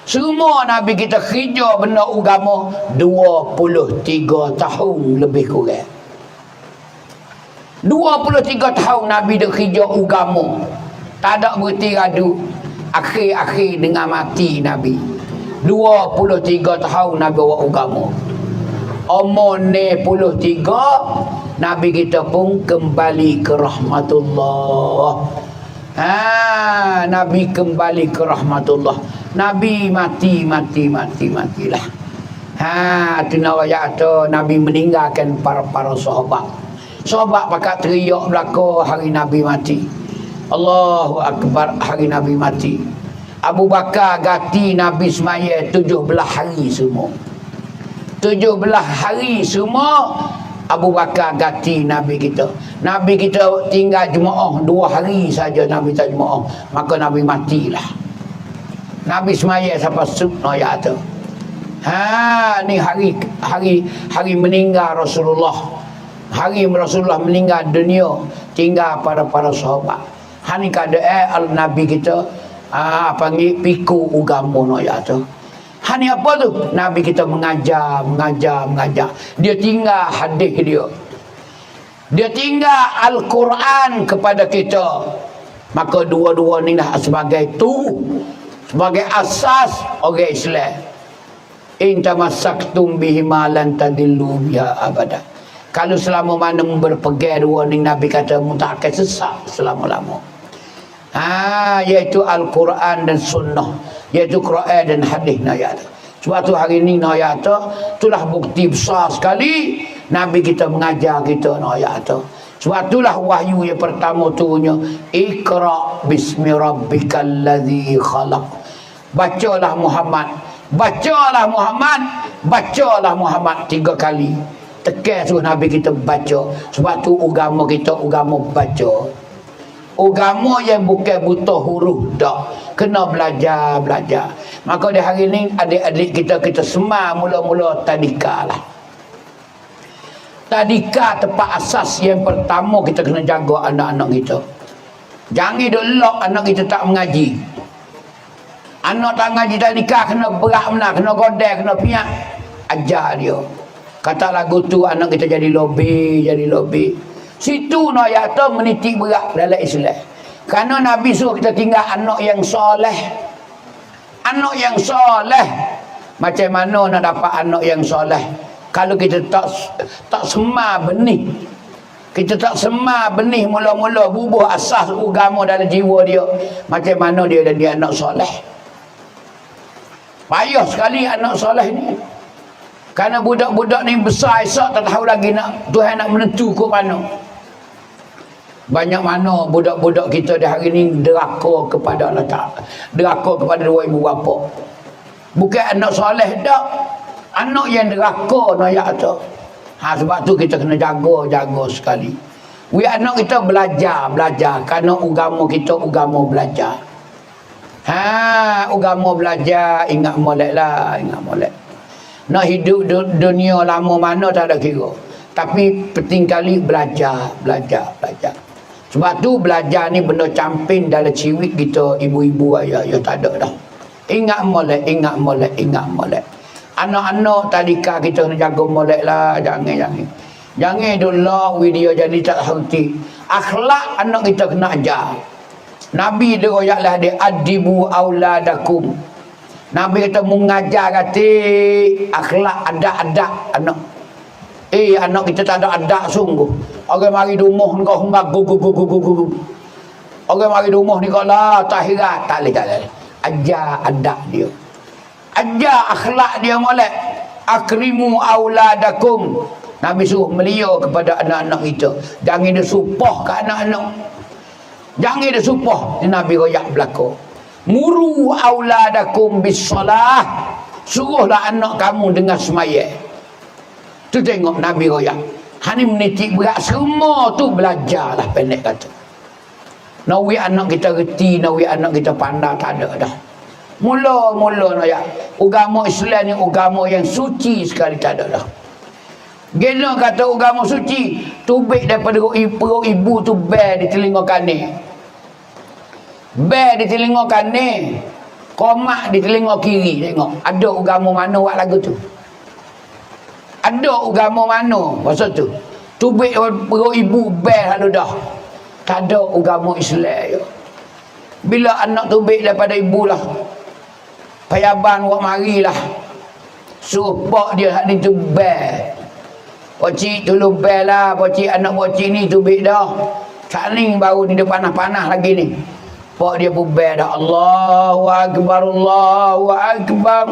Semua Nabi kita kerja benda agama 23 tahun lebih kurang. 23 tahun Nabi dah kerja agama. Tak ada berhenti radu. Akhir-akhir dengan mati Nabi. 23 tahun Nabi buat agama. Umur 43 Nabi kita pun kembali ke rahmatullah. Nabi kembali ke rahmatullah. Nabi matilah. Tu ayat tu Nabi meninggalkan para sahabat. Sahabat pakat teriak belaka hari Nabi mati. Allahu Akbar hari Nabi mati. Abu Bakar ganti Nabi semaya 17 hari semua. 17 hari semua Abu Bakar ganti Nabi kita. Nabi kita tinggal jemaah 2 hari saja Nabi tak jemaah. Maka Nabi matilah. Nabi semaya sampai sunaya tu. Ni hari meninggal Rasulullah. Hari Rasulullah meninggal dunia, tinggal para sahabat. Hani keadaan Nabi kita panggil piku agama noya tu. Hani apa tu? Nabi kita mengajar. Dia tinggal hadis dia. Dia tinggal Al-Quran kepada kita. Maka dua-dua ni dah sebagai asas orang Islam. In tamassaktum bihima lan tadillu biha abada. Kalau selama mana berpegang dua ni Nabi kata tak akan sesat selama-lama. Iaitu Al-Quran dan Sunnah, iaitu Quran dan hadis ayat. Sebab tu hari ni ayat tu itulah bukti besar sekali Nabi kita mengajar kita ayat tu. Sebab itulah wahyu yang pertama tunya Iqra bismi rabbikal ladzi khalaq. Bacalah Muhammad 3 kali. Tekan suruh Nabi kita baca. Sebab tu agama kita agama baca. Agama yang bukan butuh huruf dak. Kena belajar. Maka di hari ni adik-adik kita semua mula-mula tadika lah. Tadika tempat asas yang pertama kita kena jaga anak-anak kita. Jangan duk lock anak kita tak mengaji. Anak tak mengaji tadika kena berat benar, kena godek, kena piak. Ajar dia. Kata lagu tu anak kita jadi lobby. Situ ayat tu menitik berat dalam Islam. Kerana Nabi suruh kita tinggal anak yang soleh. Anak yang soleh. Macam mana nak dapat anak yang soleh? Kalau kita tak semar benih. Kita tak semar benih mula-mula bubuh asas agama dalam jiwa dia. Macam mana dia jadi anak soleh? Payah sekali anak soleh ni. Kerana budak-budak ni besar esok tak tahu lagi Tuhan nak menentu ke mana. Banyak mana budak-budak kita di hari ni deraka kepada Allah Ta'ala. Deraka kepada dua ibu bapa. Bukan anak soleh dak. Anak yang deraka ayat tu. Sebab tu kita kena jaga sekali. Anak kita belajar. Kerana agama kita agama belajar. Agama belajar. Ingat molek. Nak hidup dunia lama mana tak ada kira. Tapi penting kali belajar. Sebab tu belajar ni benda camping dalam ciwik kita ibu-ibu ayah tak ada dah. Ingat molek. Anak-anak tadika kita kena jaga molek lah. Jangan. Jangan dulu video jadi tak henti. Akhlak anak kita kena ajar. Nabi dia royaklah dia adibu auladakum. Nabi kata mengajar kata akhlak adab-adab anak. Anak kita tak ada adab sungguh. Orang mari rumah ni kau hembak gugu. Orang mari rumah ni kau lah tahirat tak boleh. Ajar adab dia. Ajar akhlak dia molek. Akrimu auladakum. Nabi suruh melia kepada anak-anak kita. Jangan dia supah ke anak-anak. Jangan dia supah. Nabi royak belakang. Muru auladakum bis-salah. Suruhlah anak kamu dengan semaya. Tu tengok Nabi royak. Hani menitik berat semua tu belajarlah pendek kata. Nawi anak kita reti, nawi anak kita pandai tak ada dah. Mula-mula nak agama Islam ni agama yang suci sekali tak ada dah. Gena kata agama suci, tubik daripada perut ibu tu bel di telinga kanan. Bel di telinga kanan, komak di telinga kiri. Tengok, ada agama mana buat lagu tu? Ada agama mana masa tu? Tubik perut ibu bel lalu dah. Tak ada agama Islam. Bila anak tubik daripada ibu lah, payaban buat marilah. Suruh pak dia hak ni tu bel. Pocik tolong bel lah. Pocik anak pocik ni tubik dah. Saling baru ni dia panas-panas lagi ni. Pak dia pun bel dah. Allahu Akbar, Allahu Akbar.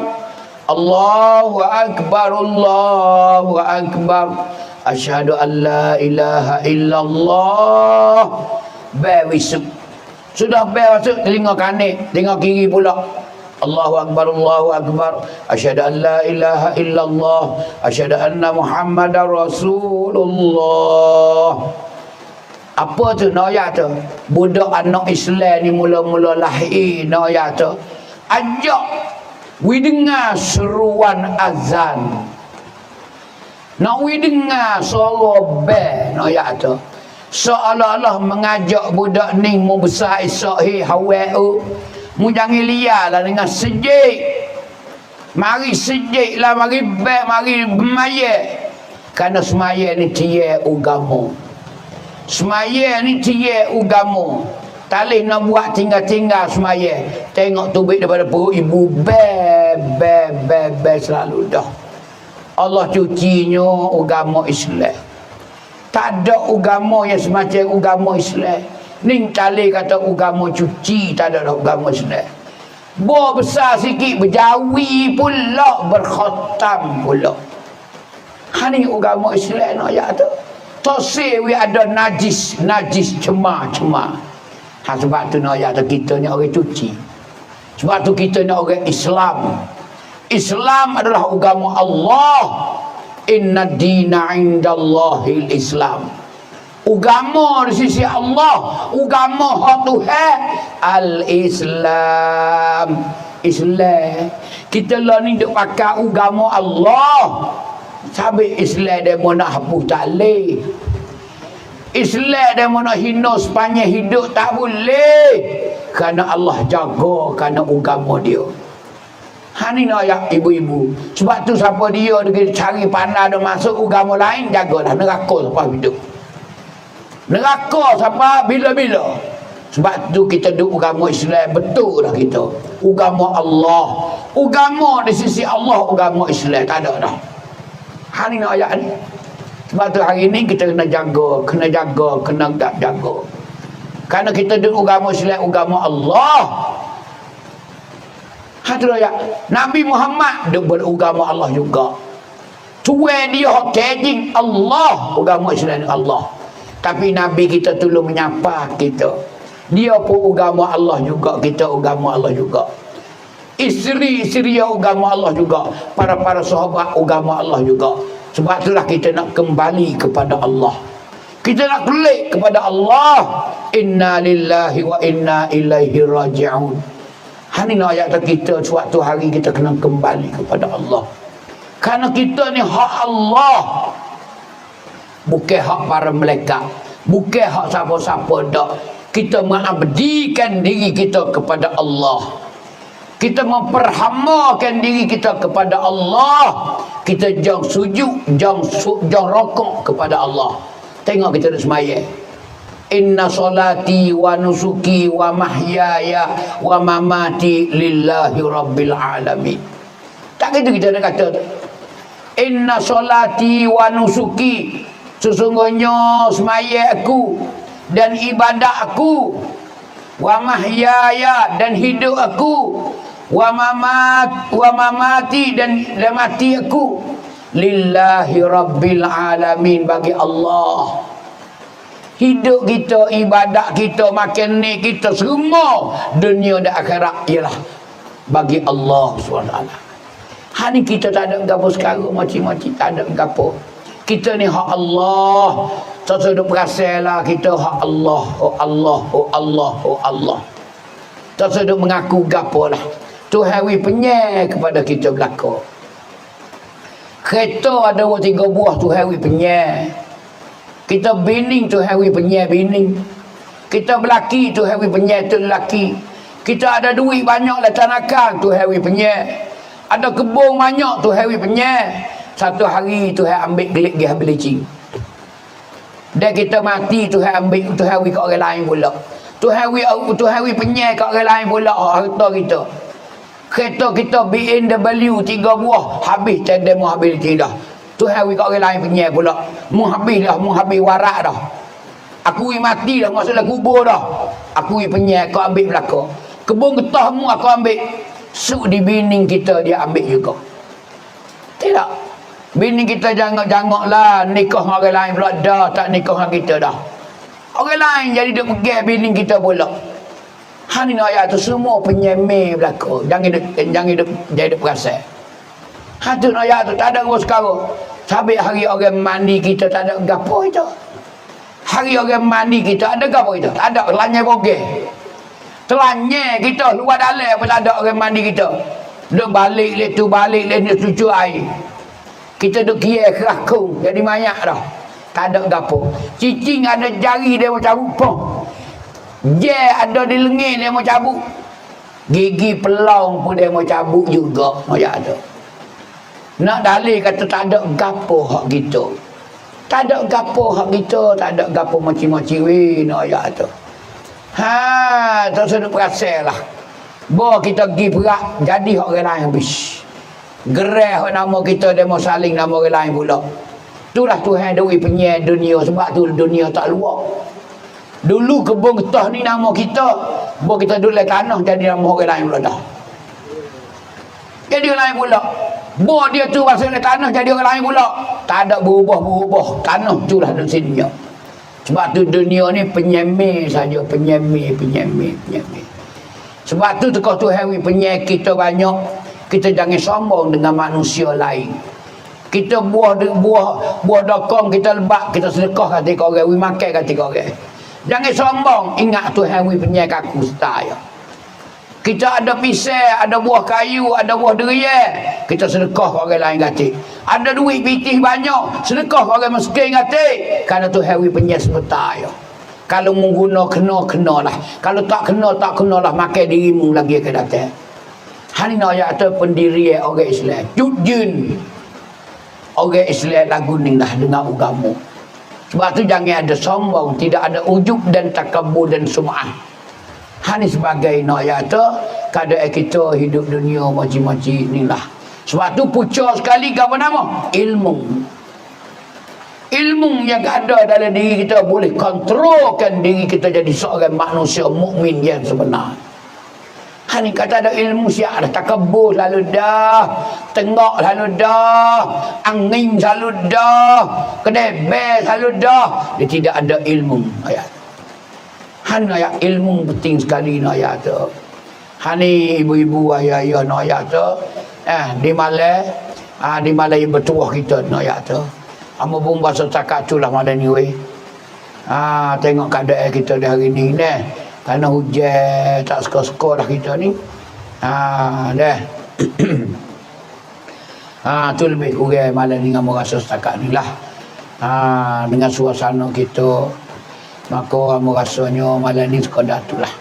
Allahu Akbar, Allahu Akbar. Asyhadu an la ilaha illallah. Bel wisuk. Sudah bel masuk telinga kanan, telinga kiri pula. Allahu Akbar, Allahu Akbar. Asyhadu an la ilaha illallah. Asyhadu anna Muhammadar Rasulullah. Apa tu noya tu? Budak anak Islam ni mula-mula lahir noya tu. Ajak we dengar seruan azan. Nak we dengar suara bel noya tu. Seolah-olah mengajak budak ni membesar esok hawai mu jangan liar lah dengan sejik. Mari sejik lah, mari bel, mari gemaya. Kerana semaya ni tia agama. Semaya ni tia agama. Tak boleh nak buat tinggal-tinggal semaya. Tengok tubik daripada perut ibu bel selalu dah. Allah cucinya agama Islam. Tak ada agama yang semacam agama Islam. Ning tali kata agama cuci, tak ada agama Islam. Buah besar sikit berjawi pula, berkhatam pula. Hani agama Islam nak ya tu. Tosir we ada najis cemar. Sebab tu nak ya tu kita ni orang cuci. Sebab tu kita ni orang Islam. Islam adalah agama Allah. Inna dina indallahil Islam. Agama di sisi Allah, agama hak Tuhan al-Islam. Islam. Kita lah ni duk pakai agama Allah. Sampai Islam dia mau nak hapus tak boleh. Islam dia mau nak hina sepanjang hidup tak boleh. Kerana Allah jaga kerana agama dia. Hani nak ya ibu-ibu. Sebab tu siapa dia cari pandai dia masuk agama lain, jagalah neraka sampai hidup. Neraka sampai bila-bila. Sebab tu kita duduk agama Islam betul dah kita. Agama Allah. Agama di sisi Allah, agama Islam tak ada dah. Hari ni ayat ni. Sebab tu hari ni kita kena jaga, kena jaga. Kerana kita duduk agama Islam, agama Allah. Hadirin ya, Nabi Muhammad duduk beragama Allah juga. Tuan dia kejing Allah, agama Islam Allah. Tapi Nabi kita tolong menyapa kita. Dia pun agama Allah juga, kita agama Allah juga. Isteri-isteri agama Allah juga, para sahabat agama Allah juga. Sebab itulah kita nak kembali kepada Allah. Kita nak kelik kepada Allah. Inna lillahi wa inna ilaihi raji'un. Hani nak ayat kita suatu hari kita kena kembali kepada Allah. Karena kita ni hak Allah. Bukan hak para malaikat. Bukan hak siapa-siapa dak. Kita mengabdikan diri kita kepada Allah. Kita memperhamakan diri kita kepada Allah. Kita jangan sujud, jangan rokok kepada Allah. Tengok kita nak sembahyang. Inna solati wa nusuki wa mahyaya wa mamati lillahi rabbil alamin. Tak gitu kita nak kata. Inna solati wa nusuki, sesungguhnya sembahyang aku dan ibadah aku, wa mahyaya dan hidup aku, wa mamati dan mati aku, lillahi rabbil alamin, bagi Allah. Hidup kita, ibadat kita, makan ni kita, semua dunia dan akhirat ialah bagi Allah SWT. Hari kita tak ada gapo sekarang, macam-macam tak ada gapo. Kita ni hak Allah. Tak duk perasalah kita hak Allah, oh Allah, oh Allah, oh Allah. Tak duk mengaku gapo lah. Tuhan wi penyai kepada kita belaka. Kereta ada 3 buah, Tuhan wi penyai. Kita bining, Tuhan wi penyai bining. Kita berlaki, Tuhan wi penyai tu lelaki. Kita ada duit banyak lah tanakan, Tuhan wi penyai. Ada kebun banyak, Tuhan wi penyai. Satu hari Tuhan ambil gelik dia habis licin. Dan kita mati, Tuhan ambil, Tuhan wi kat orang lain pula. Tuhan wi penyai kat orang lain pula harta kita. Kereta kita BMW 3 buah, habis tanda mu habis licin dah. Tuhan wi kat orang lain penyai pula. Mu habis dah, mu habis warak dah. Aku wi mati dah, masalah kubur dah. Aku wi penyai, kau ambil belaka. Kebun getah mu aku ambil. Suk di bining kita dia ambil juga. Tidak. Bini kita jangok-jangok lah nikah dengan orang lain pula. Dah tak nikah dengan kita dah. Orang lain jadi dia pergi bini kita pula. Hani ayat tu semua penyemih belaka. Jangan hidup jadi perasan. Hatu ayat tu tak ada urus sekarang. Sampai hari orang mandi kita tak ada gapo itu. Hari orang mandi kita ada gapo itu? Tak ada, lanyai bogeh. Telanya kita luar dalam apa tak ada orang mandi kita. Duk balik le tu balik le ni cucu air. Kita duk kira kerakung jadi mayat dah. Tak ada gapo. Cicing ada jari dia mau cabut pong. Je ada di lengan dia mau cabut. Gigi pelong pun dia mau cabut juga. Mayat ada. Nak dalih kata tak ada gapo hak kita. Tak ada gapo hak kita, tak ada gapo macam-macam weh nak ayat tu. Tak sedut perasan lah. Bawa kita pergi perak, jadi orang lain habis. Gerah nama kita, dia mau saling nama orang lain pula. Itulah Tuhan dui penyai dunia, sebab tu dunia tak luar. Dulu kebun getah ni nama kita, bawa kita duduk dalam tanah, jadi nama orang lain pula dah. Jadi orang lain pula. Bawa dia tu masuk dalam tanah, jadi orang lain pula. Tak ada berubah-berubah. Tanah tu lah dalam sini. Sebab tu dunia ni penyemih saja, penyemih. Sebab tu tekah Tuhan penyai kita banyak. Kita jangan sombong dengan manusia lain. Kita buah dokong kita lebak, kita sedekah kata orang, makan kata orang. Jangan sombong, ingat Tuhan penyai kaku setaya. Kita ada pisang, ada buah kayu, ada buah durian, kita sedekah ke orang lain kata. Ada duit pitih banyak, sedekah ke orang miskin kata. Kerana Tuhan penyai setaya. Kalau mengguna kena lah. Kalau tak kena lah, makan dirimu lagi ke datang. Hari ni ayat tu pendirian orang Islam. Jujun. Orang Islam lagu ni dah dengan agama. Sebab tu jangan ada sombong, tidak ada ujub dan takabur dan sum'ah. Hani sebagai ayat tu, keadaan kita hidup dunia macam-macam ni lah. Sebab tu pucuk sekali apa nama? Ilmu. Ilmu yang ada dalam diri kita boleh kontrolkan diri kita jadi seorang manusia mukmin yang sebenar. Hani kata ada ilmu siap dah, takabur lalu dah, tengok lalu dah, angin selalu dah, kedai bel selalu dah. Dia tidak ada ilmu ayat. Hani ayat ilmu penting sekali ayat tu. Hani ibu-ibu ayah-ayah ayat tu. Di Malay bertuah kita ayat tu. Amo pun bahasa cakap tu lah malam ni weh. Tengok keadaan kita di hari ni ni. Kerana hujan tak suka-suka dah kita ni. Dah. Tu lebih kurang malam ni amo rasa setakat ni lah. Dengan suasana kita, maka amo rasanya malam ni sekadar tu lah.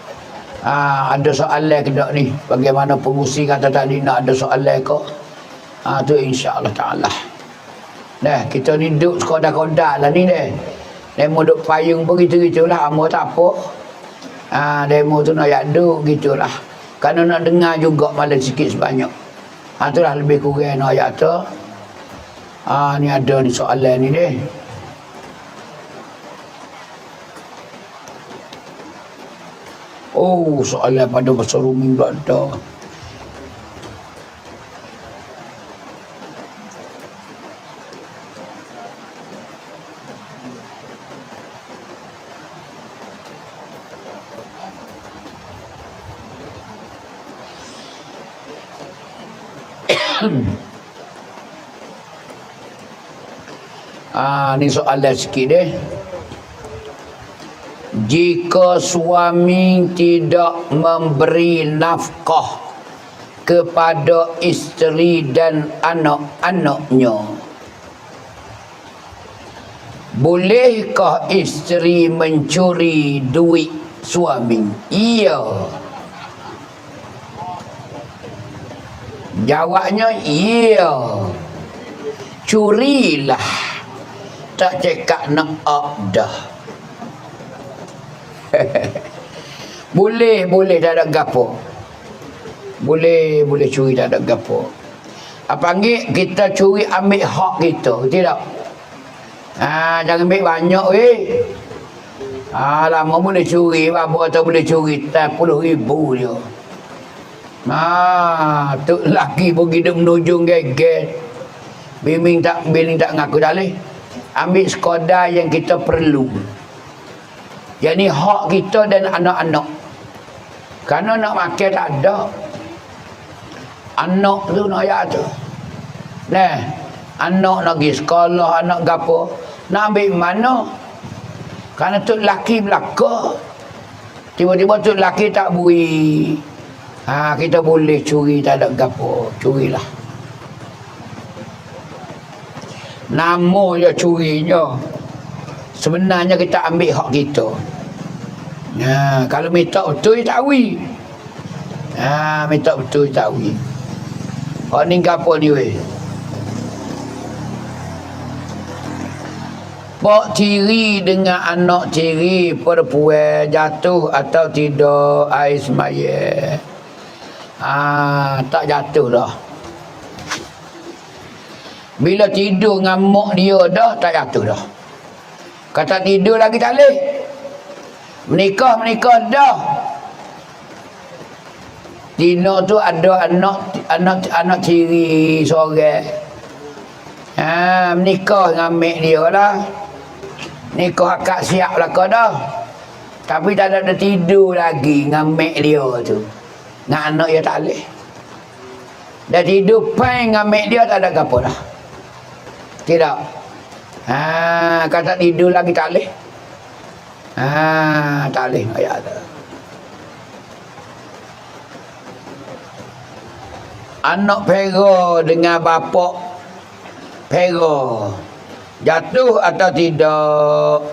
Ada soalan ke tak ni? Bagaimana pengusi kata tadi nak ada soalan ke? Tu insya-Allah taala. Dah kita ni duduk sekodah-kodah lah ni dah. Demo duk payung begitu-gitulah, amo tak apa. Demo tu nak duduk gitulah. Kerana nak dengar juga malah sikit sebanyak. Itulah lebih kurang ayat tu. Ni ada ni soalan ni deh. Oh, soalan pada bahasa Rumi pula ada. Ni soalan sikit deh. Jika suami tidak memberi nafkah kepada isteri dan anak-anaknya, bolehkah isteri mencuri duit suami? Iya. Jawabnya iya. Curilah. Tak cakap nak dah. boleh tak ada gapo. Boleh curi tak ada gapo. Panggil kita curi ambil hak kita, tidak? Jangan ambil banyak lama boleh curi, apa atau boleh curi 10,000 dia. Tu laki pergi dia menujung geget. Bimbing tak ngaku dalih. Ambil sekadar yang kita perlu. Yang ni hak kita dan anak-anak. Kerana nak makan tak ada. Anak tu nak ayat tu. Anak nak pergi sekolah, anak gapo. Nak ambil mana? Kerana tu laki belaka. Tiba-tiba tu laki tak beri. Kita boleh curi tak ada gapo. Curilah. Nama je curinya. Sebenarnya kita ambil hak kita. Kalau minta betul tak wi. Minta betul tak wi. Hak ni gapo ni weh? Pak tiri dengan anak tiri perempuan jatuh atau tidak air semaya? Tak jatuh dah. Bila tidur dengan mak dia dah tak jatuh dah. Kata tidur lagi tak boleh. Menikah dah. Dina tu ada anak tiri seorang. Menikah dengan mak dia lah. Nikah akad siap lah kau dah. Tapi tak ada tidur lagi dengan mak dia tu. Dengan anak dia tak boleh. Dah tidur pen dengan mak dia tak ada apa dah. Tidak. Kata tidur lagi tak boleh. Tak boleh ayat tu. Anak pera dengan bapak pera jatuh atau tidak?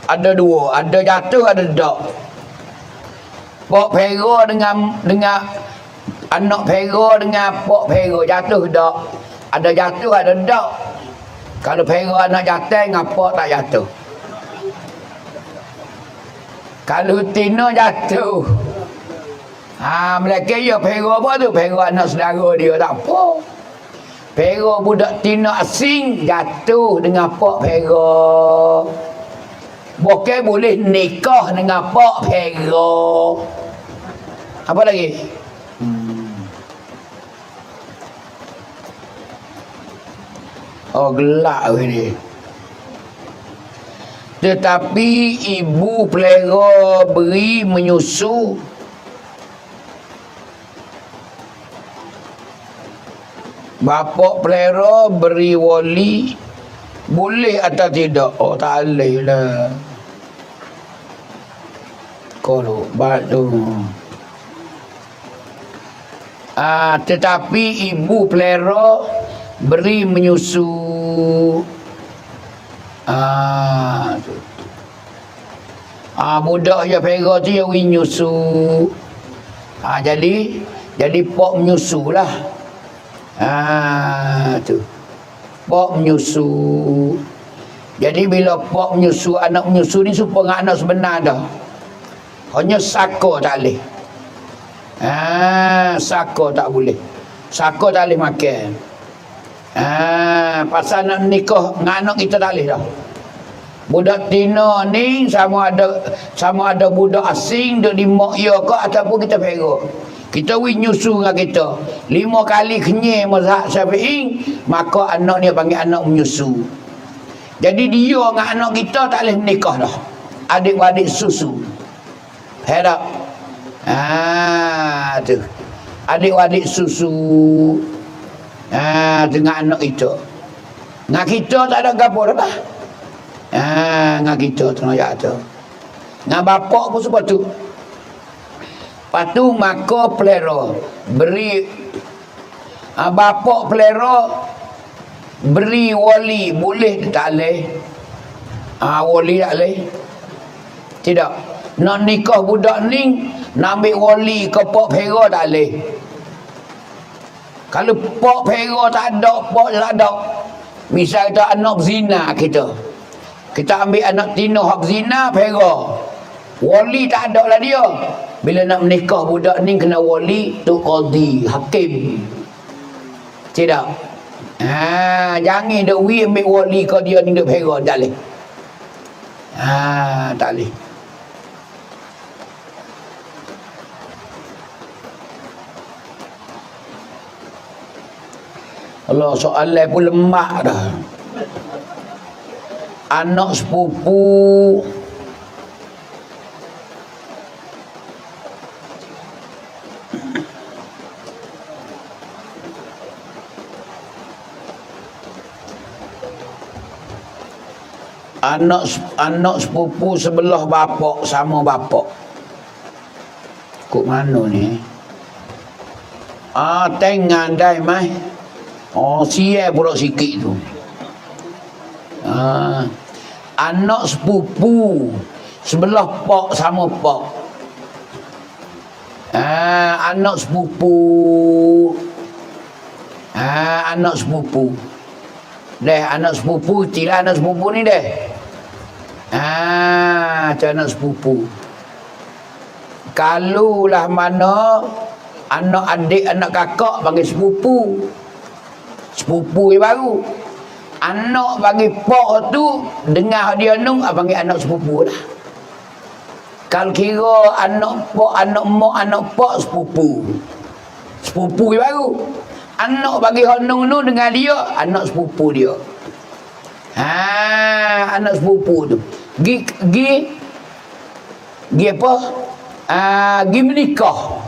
Ada dua, ada jatuh ada tak. Pak pera dengan anak pera dengan pak pera jatuh tak? Ada jatuh ada tak. Kalau pera anak jatuh dengan pak tak jatuh. Kalau tina jatuh. Mereka ya pera apa tu? Pera anak saudara dia tak apa. Pera budak tina asing jatuh dengan pak pera. Bukan boleh nikah dengan pak pera. Apa lagi? Oh gelak ni. Tetapi ibu pelera beri menyusu. Bapak pelera beri wali. Boleh atau tidak? Oh tak boleh lah. Kalau batu. Tetapi ibu pelera beri menyusu. Budak je pera tu yang nyusu. Jadi pok menyusu lah. Tu. Pok menyusu. Jadi bila pok menyusu, anak menyusu ni supaya anak sebenar dah. Hanya sako tak boleh. Sako tak boleh. Sako tak boleh makan. Pasal nak nikah dengan anak kita tak boleh dah. Budak Tino ni sama ada budak asing duk di mak ya ke ataupun kita pera. Kita nyusu dengan kita 5 kali kenyai mazhab Syafi'i, maka anak ni panggil anak menyusu. Jadi dia dengan anak kita tak boleh menikah dah. Adik-adik susu. Harap. Tu. Adik-adik susu. Dengan anak kita. Dengan kita tak ada gapo dah. Dengan kita tu nak tu. Dengan bapak pun sebab tu. Lepas tu maka pelera beri bapak pelera beri wali boleh tak boleh? Wali tak boleh? Tidak. Nak nikah budak ni nak ambil wali ke pak pera tak boleh. Kalau pak pera tak ada, pak tak ada. Misal kita anak zina kita ambil anak tino hak zina pera. Wali tak ada lah dia. Bila nak menikah budak ni kena wali tu qadi, hakim. Tidak. Jangan duk ambil wali kau dia ni duk pera tak boleh. Tak boleh. Allah soalan pun lemak dah. Anak sepupu anak sepupu sebelah bapak sama bapak. Kok mana ni? Tengah dai mai. Siap pula sikit tu. Anak sepupu sebelah pak sama pak. Anak sepupu. Anak sepupu. Anak sepupu, tila anak sepupu ni deh. Macam anak sepupu. Kalulah mana anak adik, anak kakak panggil sepupu. Sepupu yang baru. Anak bagi pak tu dengar dia nung panggil anak sepupu dah. Kalau kira anak pak, anak mak, anak pak sepupu. Sepupu yang baru. Anak bagi honung tu dengar dia anak sepupu dia. Anak sepupu tu. Gi apa? Gi menikah.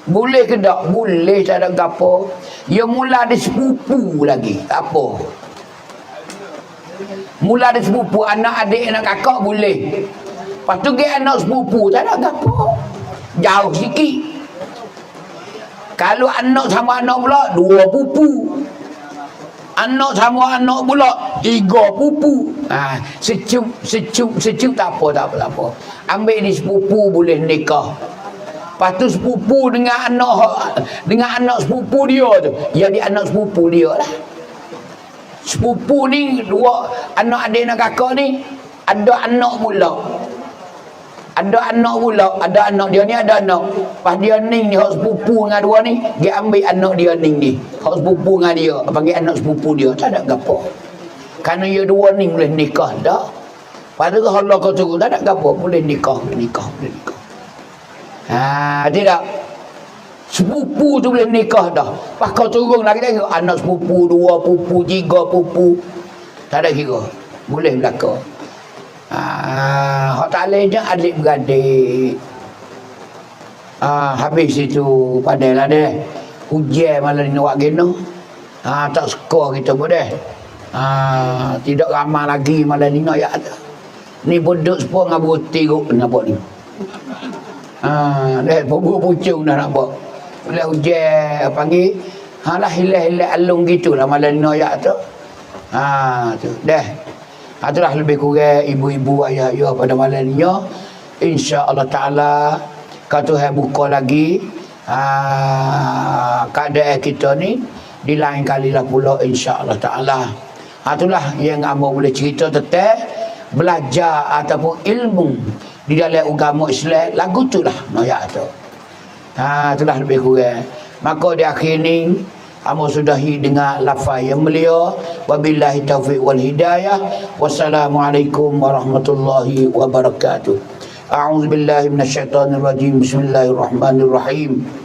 Boleh ke tak? Boleh, tak ada gapo. Dia mula ada sepupu lagi. Tak apa. Mula ada sepupu, anak adik, anak kakak boleh. Lepas tu ke anak sepupu, tak ada gapo. Jauh sikit. Kalau anak sama anak pula, 2 pupu. Anak sama anak pula, 3 pupu. Secup tak apa. Ambil ni sepupu boleh nikah. Lepas tu sepupu dengan anak sepupu dia tu. Jadi anak sepupu dia lah. Sepupu ni 2 anak adik anak kakak ni ada anak pula. Ada anak dia ni ada anak. Pas dia ning ni hak sepupu dengan 2 ni, dia ambil anak dia ning ni. Hak sepupu dengan dia, panggil anak sepupu dia. Tak ada gapo. Kerana dia 2 ni boleh nikah dah. Padahal Allah kau suruh tak ada gapo, boleh nikah. Tidak. Sepupu tu boleh nikah dah. Pas kau turun lagi tengok anak sepupu, 2 pupu, 3 pupu. Tak ada kira. Boleh berlaku. Hak tak boleh je adik-beradik. Habis itu padahlah deh. Hujan malam ni nak geno. Tak suka kita pun deh. Tidak ramai lagi malam ni nak ya. Ni bodok sepuluh dengan berhenti kot nampak ni. Dah pucung dah nampak. Bila hujan panggil lah hilang alung gitulah malam ni ayat tu. Tu dah. Itulah lebih kurang ibu-ibu ayah pada malam ni insya-Allah taala kata hai buka lagi keadaan kita ni di lain kali lah pula insya-Allah taala. Itulah yang amo boleh cerita tentang belajar ataupun ilmu di dalam agama Islam. Lagu tu lah noyak tu. Itulah lebih kurang. Maka di akhir ni amo sudahi dengan lafaz yang mulia. Wabillahi taufiq wal hidayah. Wassalamualaikum warahmatullahi wabarakatuh. A'udzubillahi minasyaitonir rajim. Bismillahirrahmanirrahim.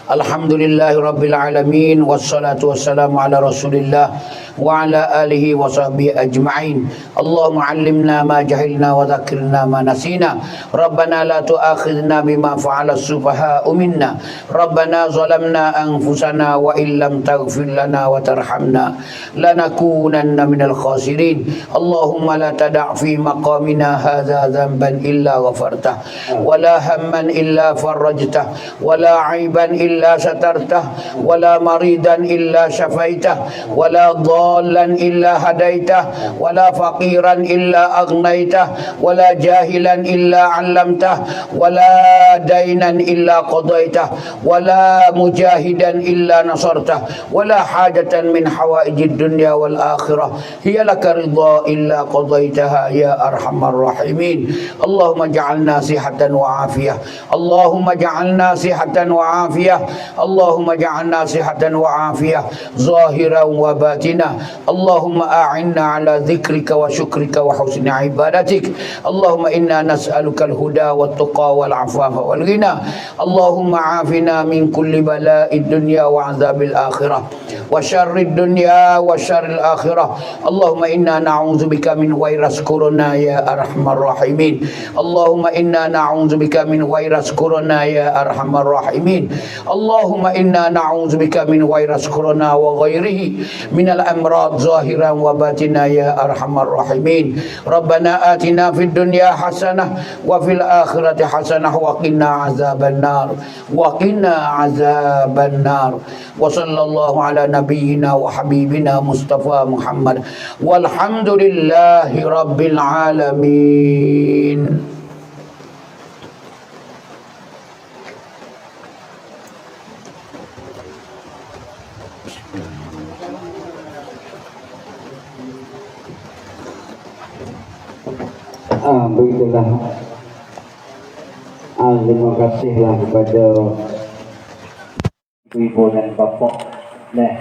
Alhamdulillahi rabbil alamin wassalatu wassalamu ala rasulillah wa ala alihi wa sahbihi ajma'in. Allahumma 'allimna ma jahilna wa dhakkirna ma nasina. Rabbana la tu'akhidhna bima fa'ala as-sufaha'u minna. Rabbana zalamna anfusana wa illam taghfir lana wa tarhamna lanakunanna minal khasirin. Allahumma la tada' fi maqamina hadha dhanban illa ghafartah wa la hamman illa farajtah wa la 'aiban illa satartah wa la maridan illa syafaitah wa la dhallan illa hadaitah wa la faqiran illa agnaitah wa la jahilan illa 'allamtah wa la dainan illa qadaitah wa la mujahidan illa nasartah wa la hajatan min hawaijid dunya wal akhirah hiya laka ridha illa qadaitaha ya arhamar rahimin. Allahumma ja'alna sihatan wa afiyah. Allahumma ja'alna sihatan wa afiyah. Allahumma ja'alna sihatan wa afiyah zahiran wa batina. Allahumma a'inna ala dhikrika wa syukrika wa husni ibadatik. Allahumma inna nas'aluka al-huda wa tuqa wal afafa wal ghina. Allahumma afina min kulli bala'id dunya wa azabil akhirah wa syarrid dunya wa syarril akhirah. Allahumma inna na'udzubika min virus corona ya arhamar rahimin. Allahumma inna na'udzubika min virus corona ya arhamar rahimin. Allahumma inna na'udzubika min virus corona wa ghairihi minal amrad zahiran wa batina ya arhamar rahimin. Rabbana atina fid dunya hasanah wa fil akhirati hasanah wa qina azaban nar wa qina azaban nar. Wa sallallahu ala nabiyyina wa habibina Mustafa Muhammad walhamdulillahi rabbil alamin.
Begitulah. Terima kasihlah kepada ibu dan bapak. Nah,